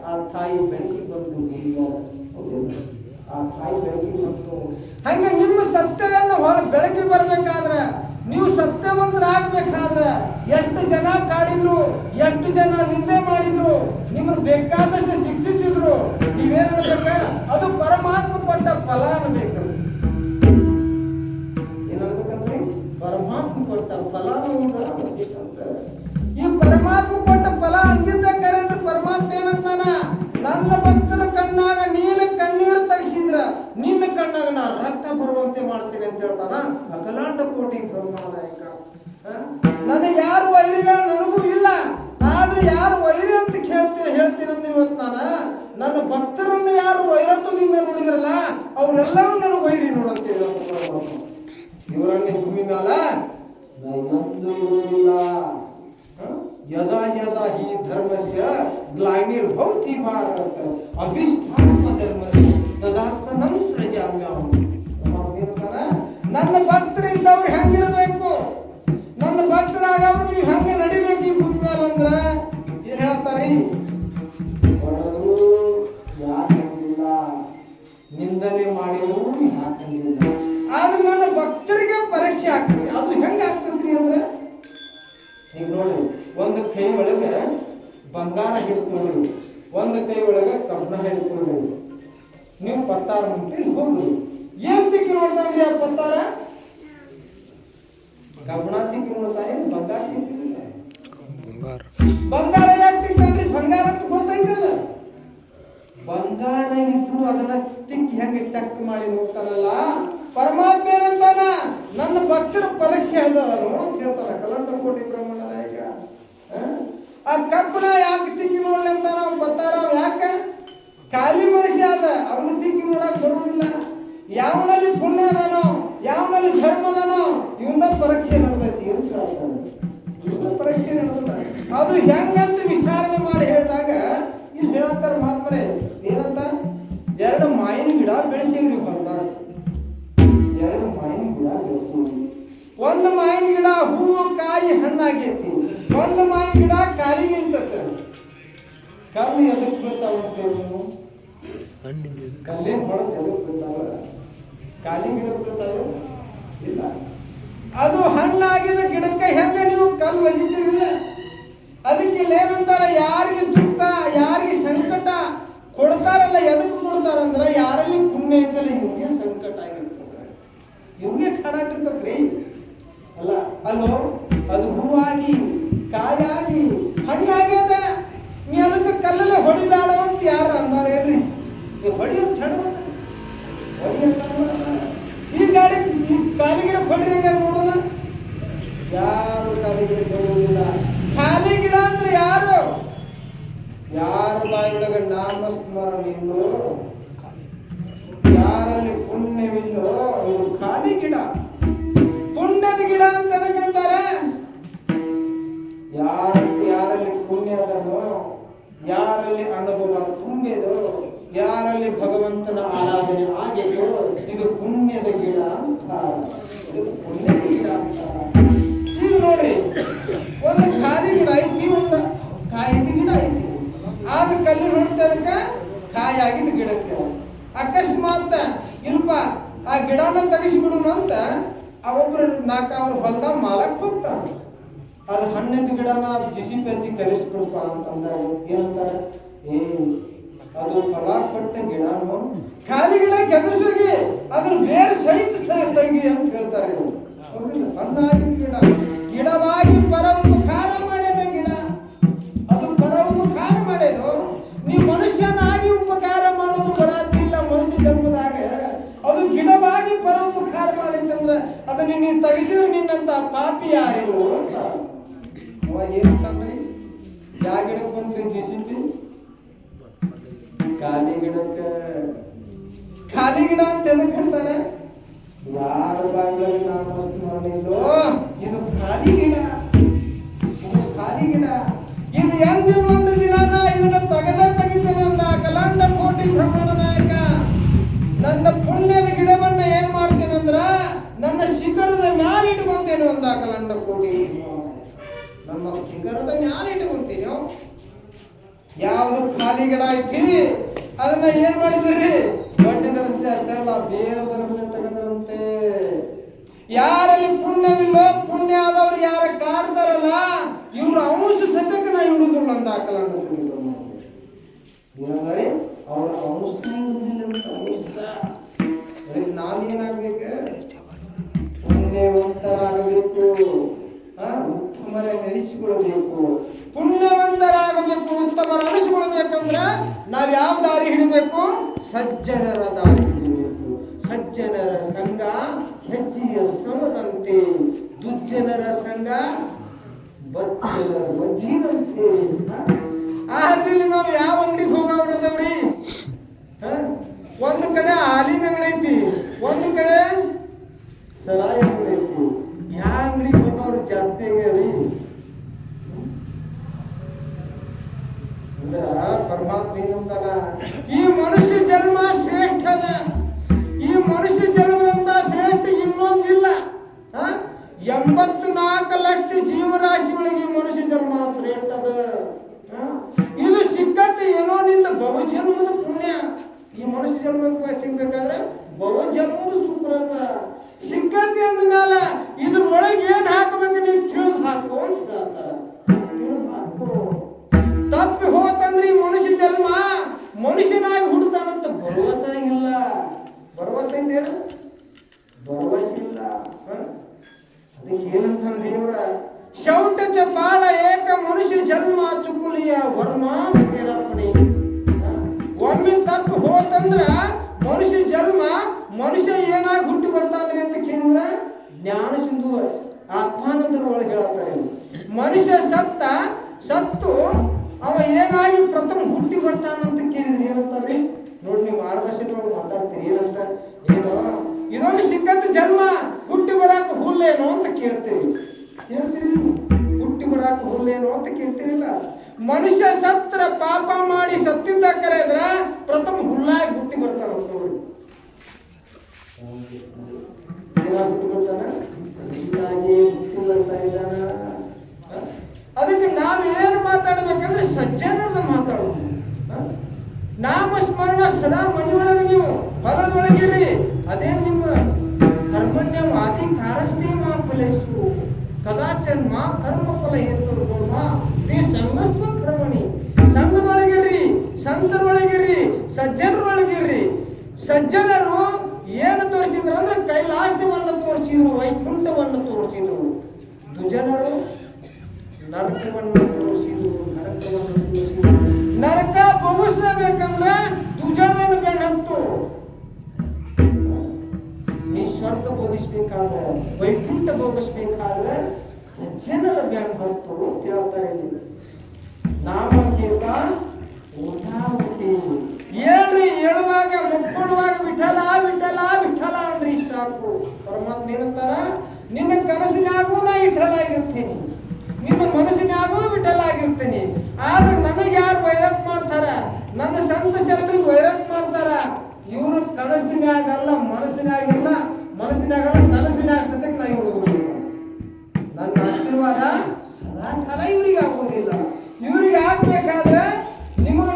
ಆ ತಾಯಿ ಬೆಳಕಿಗೆ ಬಂದು, ಆ ತಾಯಿ ಬೆಳಕಿಗೆ ಬಂದು. ಹಂಗೆ ನಿಮ್ಮ ಸತ್ಯವನ್ನು ಬೆಳಕಿಗೆ ಬರ್ಬೇಕಾದ್ರೆ, ನೀವು ಸತ್ಯವಂತರಾಗಬೇಕಾದ್ರೆ ಎಷ್ಟು ಜನ ಕಾಡಿದ್ರು, ಎಷ್ಟು ಜನ ನಿಂದೆ ಮಾಡಿದ್ರು, ನಿಮ್ಮನ್ನು ಬೇಕಾದಷ್ಟು ಶಿಕ್ಷಿಸಿದ್ರು, ನೀವೇ ಮಾಡ್ಬೇಕಂದ್ರೆ ಇವತ್ತು ನನ್ನ ಭಕ್ತರನ್ನ ಯಾರು ವೈರತ್ವದಿಂದ ನೋಡಿದ್ರಲ್ಲ ಅವರೆಲ್ಲರೂ ನನಗೆ ವೈರಿ ನೋಡಂತೇಳಿ ಇವರನ್ನೇ ಭೂಮಿ ಮ್ಯಾಲ ನನ್ನೊಂದು ಇರುವುದಿಲ್ಲ. ಯದಾ ಯದಾ ಹಿ ಧರ್ಮಸ್ಯ ಗ್ಲಾನಿರ್ಭವತಿ ಭಾರತ ಅಭಿಷ್ಟಾಪ ಧರ್ಮಸ್ಯ ತದಾತ್ಮನಂ ಸೃಜಾಮ್ಯಹಂ. ನನ್ನ ಭಕ್ತರಿದ್ದವ್ರು ಹೆಂಗಿರ್ಬೇಕು, ನನ್ನ ಭಕ್ತರಾಗವ್ರು ನೀವು ಹೆಂಗೆ ನಡಿಬೇಕು ಈ ಭೂಮಿ ಮೇಲೆ ಅಂದ್ರ ಏನ್ ಹೇಳ್ತಾರಿ? ಯಾಕಂಗಿಲ್ಲ, ನಿಂದನೆ ಮಾಡಿದ್ರು ಯಾಕಂಗಿಲ್ಲ. ಆದ್ರೆ ನನ್ನ ಭಕ್ತರಿಗೆ ಪರೀಕ್ಷೆ ಆಗ್ತದೆ. ಅದು ಹೆಂಗ ಆಗ್ತದ್ರಿ ಅಂದ್ರೆ ಈಗ ನೋಡಿ, ಒಂದು ಕೈ ಒಳಗೆ ಬಂಗಾರ ಹಿಡ್ಕೊಂಡ್ರಿ, ಒಂದು ಕೈ ಒಳಗೆ ಕಬ್ಬಣ ಹಿಡ್ಕೊಂಡ್ರಿ, ನೀವು ಪತ್ತಾರ ಮುಟ್ಟಿ ಹೋಗ್ರಿ. ಏನ್ ತಿಕ್ಕಿ ನೋಡ್ತಾನ್ರಿ ಆ ಪತ್ತಾರ? ಕಬ್ಬಣ ತಿಕ್ಕಿ ನೋಡ್ತಾನೆ, ಬಂಗಾರ ತಿಕ್ಕಿ. ಬಂಗಾರ ಯಾಕೆ ತಿಕ್ತಾನ್ರಿ? ಬಂಗಾರ ಅಂತ ಗೊತ್ತೈತಲ್ಲ. ಬಂಗಾರ ಇದ್ರು ಅದನ್ನ ತಿಕ್ಕಿ ಹೆಂಗೆ ಚೆಕ್ ಮಾಡಿ ನೋಡ್ತಾನಲ್ಲ, ಪರಮಾತ್ಮ ಏನಂತಾನ? ನನ್ನ ಭಕ್ತರ ಪರೀಕ್ಷೆ ಹೇಳ್ದವನು ಅಂತ ಹೇಳ್ತಾನ ಕಲಂಡ ಕೋಟಿ ಬ್ರಹ್ಮಣ ನಾಯಕ. ಆ ಕಬ್ಬಣ ಯಾಕೆ ತಿಕ್ಕಿ ನೋಡ್ಲಿ ಅಂತ ನಾವು ಬರ್ತಾರ? ಯಾಕ? ಖಾಲಿ ಮನುಷ್ಯ ಅದ, ಅವನು ತಿಕ್ಕಿ ನೋಡಕ್ ಬರುವುದಿಲ್ಲ. ಯಾವನಲ್ಲಿ ಪುಣ್ಯ ಅದನೋ, ಯಾವನಲ್ಲಿ ಧರ್ಮ ಅದನೋ ಇವನ ಪರೀಕ್ಷೆ ನಡೆದೈತಿ ಅಂತ ಹೇಳ್ತಾನೆ. ಇವನ ಪರೀಕ್ಷೆ ನಡೆದ ಅದು ಹೆಂಗಂತ ವಿಚಾರಣೆ ಮಾಡಿ ಹೇಳಿದಾಗ ಇಲ್ಲಿ ಹೇಳ್ತಾರ ಮಾತ್ಮರೇ ಏನಂತ? 2 ಮಾವಿನ ಗಿಡ ಬೆಳೆಸಿವ್ರಿ ಹೊಲ್ದಾಗ. 2 ಮಾವಿನ ಗಿಡ ಬೆಳೆಸಿವ್ರಿ. ಒಂದು ಮಾವಿನ ಗಿಡ ಹೂವು ಕಾಯಿ ಹಣ್ಣಾಗೈತಿ, ಒಂದು ಮಾವಿನ ಗಿಡ ಕಾಲಿ ನಿಂತತ್ತೆ. ಕಲ್ಲು ಎದಕ್ ಬೀಳ್ತಾವ ಅಂತೇಳಿ ನೀವು? ಕಲ್ಲಿನ ಹೊಡೆದು ಎದಕ್ ಬೀಳ್ತಾವ? ಕಾಲಿ ಗಿಡ ಬೀಳ್ತಾವ ಇಲ್ಲ. ಅದು ಹಣ್ಣಾಗಿದ ಗಿಡಕ್ಕೆ ಹೆಂಗೆ ನೀವು ಕಲ್ಲು ಒಗಿತೀರಿಲ್ಲ? ಅದಕ್ಕೆ ಏನಂತಾರ? ಯಾರಿಗೆ ದುಃಖ, ಯಾರಿಗೆ ಸಂಕಟ ಕೊಡ್ತಾರಲ್ಲ, ಎದಕ್ಕೆ ಕೊಡ್ತಾರಂದ್ರೆ ಯಾರಲ್ಲಿ ಪುಣ್ಯ ಇದ್ದಲ್ಲ ಇವ್ರಿಗೆ ಸಂಕಟ ಆಗಿರ್ತದೆ, ಇವ್ರಿಗೆ ಕಾಡಾಟಿರ್ತದ್ರಿ ಅಲ್ಲ. ಅಲ್ಲೋ ಅದು ಹೂವಾಗಿ ಕಾಯಾಗಿ ಹಣ್ಣಾಗ್ಯದ, ನೀ ಅದಕ್ಕೆ ಕಲ್ಲಲ್ಲೇ ಹೊಡಿದಾಡ ಅಂತ ಯಾರು ಅಂದಾರ ಹೇಳ್ರಿ? ಹೊಡಿಯೋ ಚಡಬದ ಈ ಗಾಡಿ ಈ ಕಾಲಿಗಿಡ ಹೊಡ್ರಿ ಹಂಗಾರ ನೋಡೋಣ. ಯಾರು ಕಾಲಿಗಿಡ ಹೊಡುವುದಿಲ್ಲ. ಖಾಲಿ ಗಿಡ ಅಂದ್ರೆ ಯಾರು? ಯಾರ ಬಾಯಿಯೊಳಗ ನಾಮಸ್ಮರಣೆ ಇಲ್ಲೋ, ಯಾರಲ್ಲಿ ಪುಣ್ಯವಿಲ್ಲೋ ಇವರು ಖಾಲಿ ಗಿಡ. ಪುಣ್ಯದ ಗಿಡ ಅಂತ ಎದಕ್ಕಂತಾರೆ? ಯಾರಲ್ಲಿ ಪುಣ್ಯ ಅದನೋ, ಯಾರಲ್ಲಿ ಅನುಭವ ತುಂಬಿದೋ, ಯಾರಲ್ಲಿ ಭಗವಂತನ ಆರಾಧನೆ ಆಗಿದೆಯೋ ಇದು ಪುಣ್ಯದ ಗಿಡ ಅಂತ. ಇದು ಪುಣ್ಯದ ಗಿಡ ಅಂತ. ಈಗ ನೋಡ್ರಿ, ಒಂದು ಖಾಲಿ ಗಿಡ ಐತಿ, ಒಂದು ಕಾಯಿದ ಗಿಡ ಐತಿ. ಆದ್ರೆ ಕಲ್ಲಿ ನೋಡ್ತಾ ಅದಕ್ಕೆ ಕಾಯಾಗಿದ್ದ ಗಿಡಕ್ಕೆ ಅಕಸ್ಮಾತ್ ಇಲ್ಪ ಆ ಗಿಡನ ತೆಗಿಸಿಬಿಡುನು ಅಂತ ಒಬ್ರು 4 ಅವ್ರ ಹೊಲ್ದಾಗ ಮಾಲಕ್ ಹೋಗ್ತಾರ. ಅದು ಹಣ್ಣಿನ ಗಿಡನ ಜಿಸಿ ಪೆಚ್ಚಿ ಕಲಿಸ್ಬಿಡಪ್ಪ ಅಂತಂದಾಗ ಏನಂತಾರ? ಅದು ಫಲ ಕೊಟ್ಟ ಗಿಡನು ಖಾಲಿ ಗಿಡ ಕೆದರ್ಸೋಗಿ ಅದ್ರ ಬೇರೆ ಸಹಿತ ತೆಗಿ ಅಂತ ಹೇಳ್ತಾರೆ. ಹಣ್ಣಾಗಿದ ಗಿಡ ಗಿಡವಾಗಿ ಪರ ಉಪಕಾರ ಮಾಡ್ಯದ ಗಿಡ, ಅದು ಪರ ಉಪಕಾರ ಮಾಡ್ಯದು. ನೀವು ಮನುಷ್ಯನಾಗಿ ಉಪಕಾರ ಮಾಡೋದು ಬರಾತಿಲ್ಲ ಮನುಷ್ಯ ಜನ್ಮದಾಗ. ಅದು ಗಿಡವಾಗಿ ಪರ ಉಪಕಾರ ಮಾಡಿತ್ತಂದ್ರ ಅದನ್ನ ನೀನು ತೆಗಿಸಿದ್ರೆ ನಿನ್ನಂತ ಪಾಪಿ ಯಾರಿಲ್ಲ ಅಂತ. ಅವಾಗ ಏನಂತಂದ್ರಿ? ಯಾವ ಗಿಡಕ್ಕೆ ಬಂದ್ರಿ? ಜಿಸಿಪಿ ಖಾಲಿ ಗಿಡಕ್ಕೆ. ಖಾಲಿ ಗಿಡ ಅಂತ ಎದಕ್ಕೆ ಅಂತಾರೆ? ಯಾರ ಬಾಗಿಲಲ್ಲಿ ನಾಮಸ್ಮರಣೆ ಇಲ್ಲೋ ಇದು ಖಾಲಿ ಗಿಡ, ಇದು ಖಾಲಿ ಗಿಡ. ಇದು ಎಂದಿನ ಒಂದು ದಿನಾನ ಇದನ್ನ ತೆಗಿತೇನೆ ಅಂದ ಕಲಾಂಡ ಕೋಟಿ ಬ್ರಹ್ಮಣ ನಾಯಕ. ನನ್ನ ಪುಣ್ಯದ ಗಿಡವನ್ನ ಏನ್ ಮಾಡ್ತೇನಂದ್ರ ನನ್ನ ಶಿಖರದ ಮ್ಯಾಲ ಇಟ್ಕೊಂತೇನೆ ಅಂದ ಕಲಾಂಡ ಕೋಟಿ. ನನ್ನ ಶಿಖರದ ಮ್ಯಾಲ ಇಟ್ಕೊಂತೀನಿ. ಯಾವುದು ಖಾಲಿ ಗಿಡ ಐತಿ ಅದನ್ನ ಏನ್ ಮಾಡಿದ್ರಿ? ಬಡ್ಡಿ ಧರಿಸ್ಲಿ ಅಡ್ಡಲ್ಲ, ಬೇರೆ ಧರಿಸ್ಲಿ ತಗದ್ರಂತೆ. ಯಾರಲ್ಲಿ ಪುಣ್ಯವಿಲ್ಲೋ, ಪುಣ್ಯ ಆದವ್ರು ಯಾರ ಕಾಡ್ತಾರಲ್ಲ ಇವ್ರು ಅಂಶ ಸತ್ಯಕ್ಕೆ ನಾ ಇಡುದಿಲ್ಲ ಅಂತ ಹಾಕಲ್ಲ. ಏನಂದ್ರೆ ಅವ್ರ ಅಂಶ ಅಂಶ. ನಾವೇನಾಗ್ಬೇಕು? ಪುಣ್ಯವಂತರಾಗಬೇಕು, ಉತ್ತಮರ ನಡೆಸಿಕೊಳ್ಳಬೇಕು. ಪುಣ್ಯವಂತರಾಗಬೇಕು, ಉತ್ತಮರ ಅನಿಸಿಕೊಳ್ಬೇಕಂದ್ರ ನಾವ್ ಯಾವ ದಾರಿ ಹಿಡಿಬೇಕು? ಸಜ್ಜನರ ದಾರಿ ಹಿಡಿಬೇಕು. ಸಜ್ಜನರ ಸಂಘ ಹೆಜ್ಜೆಯ ಸಮದಂತೆ, ದುಜ್ಜನರ ಸಂಘ ಬಜ್ಜಿನಂತೆ. ಆದ್ರೆ ಇಲ್ಲಿ ನಾವು ಯಾವ ಅಂಗಡಿಗೆ ಹೋಗವ್ರದವ್ರಿ? ಒಂದು ಕಡೆ ಹಾಲಿನ ಅಂಗಡಿ ಐತಿ, ಒಂದು ಕಡೆ ಸರಾಯಿ ಅಂಗಡಿ ಐತಿ. ಯಾವ ಅಂಗಡಿಗೆ ಹೋಗೋರು ಜಾಸ್ತಿ ಆಗ್ಯಾವ್ರಿ? ಪರಮಾತ್ಮ ಏನಂತಾನ, ಈ ಮನುಷ್ಯ ಜನ್ಮ ಶ್ರೇಷ್ಠ ಅದ. ಈ ಮನುಷ್ಯ ಜನ್ಮದಂತ ಶ್ರೇಷ್ಠ ಇನ್ನೊಂದಿಲ್ಲ. 84 ಲಕ್ಷ ಜೀವರಾಶಿಗಳಿಗೆ ಈ ಮನುಷ್ಯ ಜನ್ಮ ಶ್ರೇಷ್ಠ ಅದ. ಇದು ಸಿಕ್ಕತ್ತೆ ಏನೋ ನಿಂದ ಬಹುಜನ್ಮದ ಪುಣ್ಯ. ಈ ಮನುಷ್ಯ ಜನ್ಮಕ್ಕೆ ಸಿಗ್ಬೇಕಾದ್ರೆ ಬಹುಜನ್ಮದ ಸುಕೃತ ಸಿಕ್ಕತ್ತೆ ಅಂದ್ಮೇಲೆ ಇದ್ರ ಒಳಗೆ ಏನ್ ಹಾಕಬೇಕು ನೀ ತಿಳಿದು ಹಾಕೋ ಅಂತ ಹೇಳ್ತಾರ. ತಿಳಿದು ಹಾಕೋ. ತಪ್ಪಿ ಹೋತಂದ್ರೆ ಈ ಮನುಷ್ಯ ಜನ್ಮ ಮನುಷ್ಯನಾಗಿ ಹುಡ್ತಾನಂತ ಭರವಸೆ ಇಲ್ಲ. ಭರವಸೆ ಏನು? ಭರವಸೆ ಇಲ್ಲ. ಅದಕ್ಕೆ ಏನಂತ ದೇವರ ಶೌಟ ಚಪಾಳ ಏಕ ಮನುಷ್ಯ ಜನ್ಮ ಚುಕುಲಿಯ ವರ್ಮ ಪೇರಪಡಿ. ಒಮ್ಮೆ ತಪ್ಪು ಹೋತಂದ್ರ ಮನುಷ್ಯ ಜನ್ಮ ಮನುಷ್ಯ ಏನಾಗಿ ಹುಟ್ಟಿ ಬರ್ತಾನೆ ಅಂತ ಕೇಳಿದ್ರ ಜ್ಞಾನ ಸಿಂಧು ಆತ್ಮಾನಂದರ ಒಳಗೆ ಹೇಳ್ತಾರೆ. ಮನುಷ್ಯ ಸತ್ತು ಅವ ಏನಾಗಿ ಪ್ರಥಮ ಹುಟ್ಟಿ ಬರ್ತಾನಂತ ಕೇಳಿದ್ರಿ ಏನಂತಾರ್ರಿ? ನೋಡಿ, ನೀವು ಮಾರ್ಗದರ್ಶನೊಳಗೆ ಮಾತಾಡ್ತೀರಿ ಏನಂತ, ಏನೋ ಇದೊಂದು ಸಿಕ್ಕಂತ ಜನ್ಮ ಹುಟ್ಟಿ ಬರಾಕ ಹುಲ್ಲೇನೋ ಅಂತ ಕೇಳ್ತೀರಿ. ಹುಟ್ಟಿ ಬರಾಕ ಹುಲ್ಲೇನೋ ಅಂತ ಕೇಳ್ತೀರಿಲ್ಲ. ಮನುಷ್ಯ ಸತ್ರ ಪಾಪ ಮಾಡಿ ಸತ್ತಿದ್ದ ಕರೆದ್ರ ಪ್ರಥಮ ಹುಲ್ಲಾಗಿ ಹುಟ್ಟಿ ಬರ್ತಾನ. ನೋಡಿ ಹುಟ್ಟಿ ಬರ್ತಾನ, ಹುಟ್ಟಿ ಬರ್ತಾ ಇದ್ದಾನ. ಅದಕ್ಕೆ ನಾವೇನು ಮಾತಾಡ್ಬೇಕಂದ್ರೆ ಸಜ್ಜನರದ ಮಾತಾಡೋದು. ನಾಮಸ್ಮರಣ ಸದಾ ಮನೆಯೊಳಗೆ ನೀವು ಹೊಲದೊಳಗಿರ್ರಿ. ಅದೇ ನಿಮ್ಮ ಕರ್ಮಣ್ಯವ ಆದಿ ಕಾರಸ್ತಿ ಮಾ ಫಲೇಶು ಕದಾಚನ್ ಮಾ ಕರ್ಮ ಫಲ ಹೇತುರ್ಮ ಈ ಸಂಗಸ್ವ ಕರ್ಮಣಿ. ಸಂಘದೊಳಗಿರ್ರಿ, ಸಂತರೊಳಗಿರ್ರಿ, ಸಜ್ಜನರೊಳಗಿರ್ರಿ. ಸಜ್ಜನರು ಏನು ತೋರಿಸಿದ್ರು ಅಂದ್ರೆ ಕೈಲಾಸವನ್ನು ತೋರಿಸಿದ್ರು, ವೈಕುಂಠವನ್ನು ತೋರಿಸಿದ್ರು. ದುಜನರು ನರಕವನ್ನು ತೋರಿಸಿದ್ರು, ನರಕವನ್ನು ತೋರಿಸಿದ್ರು. ನರಕ ಭೋಗಿಸಬೇಕಂದ್ರೆ ದುಜನರನ್ನು ಬೆನ್ನತ್ತು. ನೀ ಸ್ವರ್ಗ ಭೋಗಿಸ್ಬೇಕಾದ್ರೆ, ವೈಕುಂಠ ಭೋಗಿಸ್ಬೇಕಾದ್ರೆ ಸಜ್ಜನರ ಬೆನ್ನು ಹತ್ತು ಹೇಳ್ತಾರೆ. ನಾಮಗೀತ ಊಟ ಹುಟ್ಟಿ ಹೇಳ್ರಿ, ಹೇಳುವಾಗ ಮುಕ್ಕೊಳ್ಳುವಾಗ ವಿಠಲ ವಿಠಲ ವಿಠಲ ಅನ್ರಿ ಸಾಕು. ಪರಮಾತ್ಮ ಏನಂತಾರ, ನಿನ್ನ ಕನಸಿನಾಗೂ ನಾ ವಿಠಲ ಆಗಿರ್ತೀನಿ, ನಿನ್ನ ಮನಸ್ಸಿನಾಗೂ ವಿಠಲ ಆಗಿರ್ತೀನಿ. ಆದ್ರೆ ನನಗೆ ಯಾರು ವೈರತ್ ಮಾಡ್ತಾರ, ನನ್ನ ಸಂತ ಶರಣರಿಗೆ ವೈರತ್ ಮಾಡ್ತಾರ, ಇವರು ಕನಸಿನಾಗಲ್ಲ ಮನಸ್ಸಿನಾಗಿಲ್ಲ, ಮನಸ್ಸಿನಾಗಲ್ಲ ಕನಸಿನಾಗ ಸತ್ಯಕ್ಕೆ ನಾ ಇವರು. ನನ್ನ ಆಶೀರ್ವಾದ ಸದಾ ಕಾಲ ಇವ್ರಿಗೆ ಆಗೋದಿಲ್ಲ. ಇವ್ರಿಗೆ ಆಗ್ಬೇಕಾದ್ರೆ ನಿಮಗೆ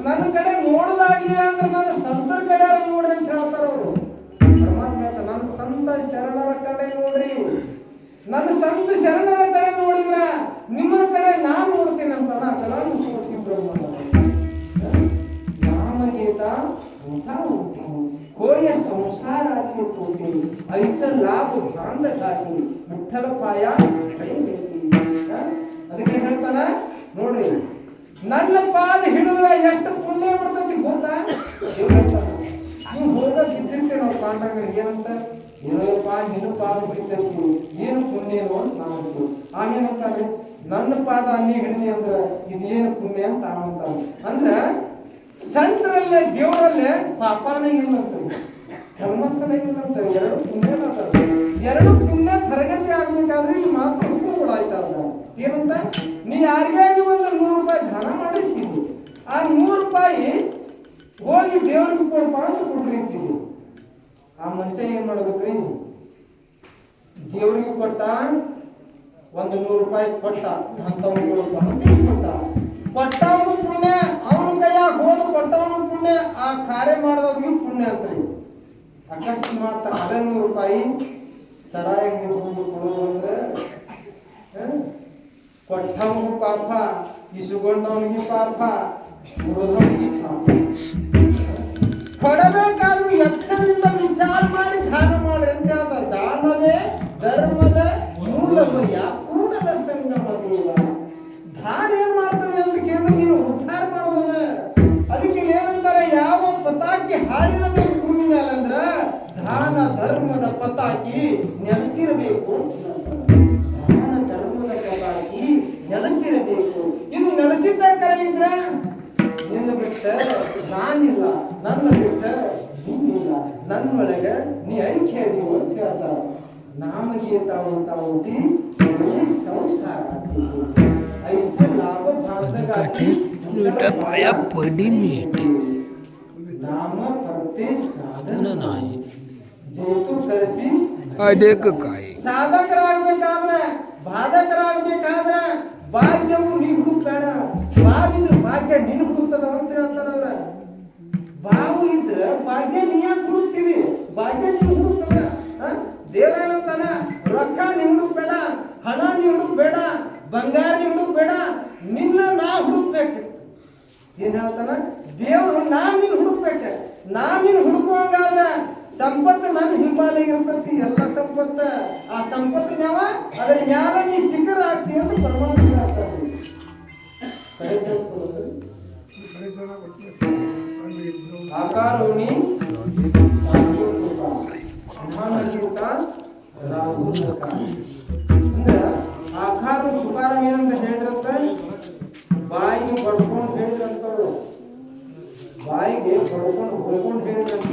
ನನ್ನ ಕಡೆ ನೋಡೋದಾಗ್ಲಿಲ್ಲ ಅಂದ್ರೆ ನನ್ನ ಸಂತರ ಕಡೆ ನೋಡ್ರಿ ಅಂತ ಹೇಳ್ತಾರ ಅವರು. ಪರಮಾತ್ಮ ಹೇಳ್ತಾರ, ನನ್ನ ಸಂತ ಶರಣರ ಕಡೆ ನೋಡ್ರಿ. ನನ್ನ ಸಂತ ಶರಣರ ಕಡೆ ನೋಡಿದ್ರ ನಿಮ್ಮ ಕಡೆ ನಾನ್ ನೋಡ್ತೀನಿ ಅಂತ ನಾಮಗೀತ कोय संसाराचे तोटे ऐसा लाभ भांद घाटी विठ्ठल पाया ಅದಕ್ಕೆ ಹೇಳ್ತಾನ ನೋಡ್ರಿ, ನನ್ನ ಪಾದ ಹಿಡಿದ್ರ ಎಷ್ಟು ಪುಣ್ಯ ಬರ್ತೈತಿ ಗೊತ್ತಾ? ನೀವು ಹೋಗಕ್ ಇದ್ದಿರ್ತೇವೆ ನಾವು ಪಾಂಡವರಿಗೆ ಏನಂತ, ಏನಪ್ಪ ನಿನ್ನ ಪಾದ ಸಿಗ್ತೈತಿ, ಏನು ಪುಣ್ಯನೋ ಅಂತ ನಾವು. ಆಮೇನಂತಾನೆ, ನನ್ನ ಪಾದ ನೀ ಹಿಡಿದಿ ಅಂದ್ರ ಇದೇನು ಪುಣ್ಯ ಅಂತ ಅಂತಾನೆ. ಅಂದ್ರ ಸಂತರಲ್ಲೇ ದೇವರಲ್ಲೇ ಪಾಪಾನೇ ಇಲ್ಲ ಅಂತಾರೆ, ಧರ್ಮಸ್ಥಳ ಇಲ್ಲ ಅಂತಾರೆ. ಎರಡು ಪುಣ್ಯ ಎರಡು ಪುಣ್ಯ ತರಗತಿ ಆಗ್ಬೇಕಾದ್ರೆ ಇಲ್ಲಿ ಮಾತ್ರ ಹುಡುಕು ಕೂಡ ಆಯ್ತಾ ಅದ ಏನಂತ, ನೀ ಯಾರಿಗಾಗಿ ಒಂದು 100 ರೂಪಾಯಿ ದಾನ ಮಾಡಿರ್ತೀವಿ, ಆ 100 ರೂಪಾಯಿ ಹೋಗಿ ದೇವ್ರಿಗೆ ಕೊಡಪ್ಪ ಅಂತ ಕೊಟ್ಟಿರ್ತೀವಿ. ಆ ಮನುಷ್ಯ ಏನ್ ಮಾಡ್ಬೇಕ್ರಿ, ದೇವ್ರಿಗೆ ಕೊಟ್ಟ ಒಂದು 100 ರೂಪಾಯಿ ಕೊಟ್ಟ ಅಂತವನು ಕೊಡಪ್ಪ ಅಂತ ಕೊಟ್ಟ, ಕೊಟ್ಟವನು ಪುಣ್ಯ, ಅವನ ಕೈಯಾಗ ಹೋದ ಕೊಟ್ಟವನು ಪುಣ್ಯ, ಆ ಕಾರ್ಯ ಮಾಡಿದವ್ರಿಗೂ ಪುಣ್ಯ ಅಂತ್ರಿ. ಅಕಸ್ಮಾತ್ 100 ರೂಪಾಯಿ ಸರಾಯಿ ಕೊಡೋದಂದ್ರೆ ಕೊಟ್ಟವನಿಗೂ ಪಾಪ, ಇಸುಗೊಂಡವನಿಗೆ ಪಾಪ, ಕೊಡೋದವನಿಗೆ ಪಾಪ. ಕೊಡಬೇಕಾದ್ರೂ ಎಚ್ಚರದಿಂದ ವಿಚಾರ ಮಾಡಿ ದಾನ ಮಾಡ್ರಿ ಅಂತ ಹೇಳ್ದ. ದಾನವೇ ಧರ್ಮದ ಮೂಲವಯ್ಯ ಕೂಡಲ ಸಂಗಮ ದೇವ. ದಾನ ಏನ್ ಮಾಡ್ತದೆ ಅಂತ ಕೇಳಿದ್ರೆ ನೀನು ಉದ್ಧಾರ ಮಾಡೋದ. ಅದಕ್ಕೆ ಏನಂತಾರೆ, ಯಾವ ಪತಾಕಿ ಹಾರಿರಬೇಕು ಭೂಮಿ ಮೇಲೆ ಅಂದ್ರ ದಾನ ಧರ್ಮದ ಪತಾಕಿ ನೆಲೆಸಿರಬೇಕು. ದಾನ ಧರ್ಮದ ಪತಾಕಿ ನೆಲೆಸಿರಬೇಕು. ಇದು ನೆಲೆಸಿದ್ದ ಕರೆ ಇದ್ರೆ ಬಿಟ್ಟ ನಾನಿಲ್ಲ, ನನ್ನ ಬಿಟ್ಟ ನೀನಿಲ್ಲ, ನನ್ನೊಳಗ ನೀ ಐಕ್ಯ ನೀವು ಅಂತ ಹೇಳ್ತಾರ. ನಾಮಗೆ ತಾವುಂಟಿ ಸಂಸಾರ ऐसे लाभ भारतगाठी पडी मिळते नाम परते साधन नाही जेतु ಕರೆಸಿ ಅದೇಕ ಕಾಯಿ ಸಾಧಕರಾಗಬೇಕಾದ್ರೆ ಬಾಧಕರಾಗಬೇಕಾದ್ರೆ ಭಾಗ್ಯವು ನೀ ಹುಡುಕ್ಬೇಡ. ಬಾವಿದ್ರ ಭಾಗ್ಯ ನಿನ್ ಹುಡುಕ್ತದ ಅಂತ ಹೇಳ್ತಾರ ಅವ್ರ. ಬಾವು ಇದ್ರ ಭಾಗ್ಯ ನೀ ಯಾಕೆ ಹುಡುಕ್ತೀವಿ? ಭಾಗ್ಯ ನೀನ್ ಹುಡುಕ್ತದ. ದೇವ್ರೇನಂತಾನ, ರೊಕ್ಕ ನೀ ಹುಡುಕ್ಬೇಡ, ಹಣ ನೀ ಹುಡುಕ್ಬೇಡ, ಬಂಗಾರ ನೀ ಹುಡುಕ್ಬೇಡ, ನಿನ್ನ ನಾ ಹುಡುಕ್ಬೇಕು. ಏನ್ ಹೇಳ್ತಾನ ದೇವ್ರು? ನಿನ್ ಹುಡುಕ್ಬೇಕ. ನಿನ್ ಹುಡುಕುವಂಗಾದ್ರ ಸಂಪತ್ತು ನನ್ನ ಹಿಂಬಾಲ ಇರ್ತತಿ, ಎಲ್ಲ ಸಂಪತ್ತ. ಆ ಸಂಪತ್ತು ಯಾವ ಅದ್ರ ಮ್ಯಾಲ ನೀ ಸಿಕ್ಕರ ಆಗ್ತಿ ಅಂತ ಪರಮಾತ್ಮ ಹೇಳ್ತಾನೆ. ಆಕಾರೋನಿ ಅಂದ್ರೆ ಆಕಾರ ತುಕಾರಂ ಏನಂತ ಹೇಳಿದ್ರಂತ, ಬಾಯಿಗೆ ಬಡ್ಕೊಂಡು ಹೇಳಿದ್ರಂತವ್ರು. ಬಾಯಿಗೆ ಬಡ್ಕೊಂಡು ಹೇಳಿದ್ರಂತ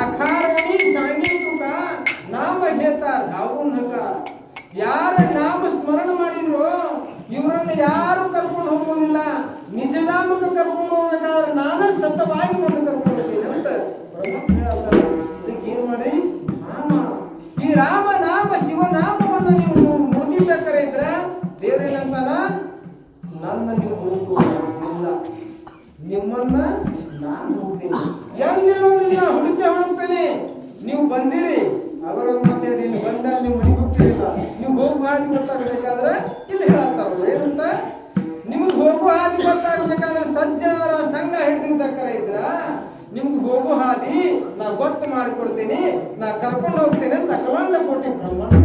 ಆಕಾರೋನಿ ಸಾಂಗಿ ತುಕ ನಾಮ ಹೇಳ್ತಾರ. ಅವನ್ ಹಕಾರ ಯಾರ ನಾಮ ಸ್ಮರಣ ಮಾಡಿದ್ರು ಇವರನ್ನ ಯಾರು ಕರ್ಕೊಂಡು ಹೋಗೋದಿಲ್ಲ. ನಿಜನಾಮಕ್ಕೆ ಕರ್ಕೊಂಡು ಹೋಗ್ಬೇಕಾದ್ರೆ ನಾನೇ ಸತವಾಗಿ ಬಂದು ಕರ್ಕೊಂಡು ಹೋಗ್ತೀನಿ ಅಂತ ಇದಕ್ಕೆ ಏನ್ ಮಾಡಿ ನಾಮ, ಈ ರಾಮ ನಾಮ ಶಿವನಾಮವನ್ನು ನೀವು ಮುರಿದಿದ್ದಕ್ಕರೆ ಇದ್ರ ದೇವ್ರೇನಂತಾನ, ನನ್ನ ನೀವು ಹುಡುಕುವುದಿಲ್ಲ, ನಿಮ್ಮನ್ನ ನಾನು ಹುಡುಕ್ತೀನಿ. ಎಂದಿಲ್ಲೊಂದು ದಿನ ಹುಡುಕ್ತೇನೆ. ನೀವು ಬಂದಿರಿ ಅವರೊಂದು ಮಾತಾಡಿ, ಇಲ್ಲಿ ಬಂದಾಗ ನೀವು ಮನೆಗೆ ಹೋಗ್ತಿರಿಲ್ಲ, ನೀವು ಹೋಗುವ ಹಾದಿ ಗೊತ್ತಾಗಬೇಕಾದ್ರೆ ಇಲ್ಲಿ ಹೇಳತ್ತಾರ ಏನಂತ, ನಿಮ್ಗೆ ಹೋಗುವ ಹಾದಿ ಗೊತ್ತಾಗಬೇಕಾದ್ರೆ ಸಜ್ಜನರ ಸಂಘ ಹಿಡಿದಿದ್ದಕ್ಕರೆ ಇದ್ರ ನಿಮ್ಗೆ ಹೋಗೋ ಹಾದಿ ನಾ ಗೊತ್ತು ಮಾಡಿಕೊಡ್ತೀನಿ, ನಾ ಕರ್ಕೊಂಡು ಹೋಗ್ತೇನೆ ಅಂತ ಕಲಾಂಡ ಕೋಟಿ ಬ್ರಹ್ಮಣ್ಣ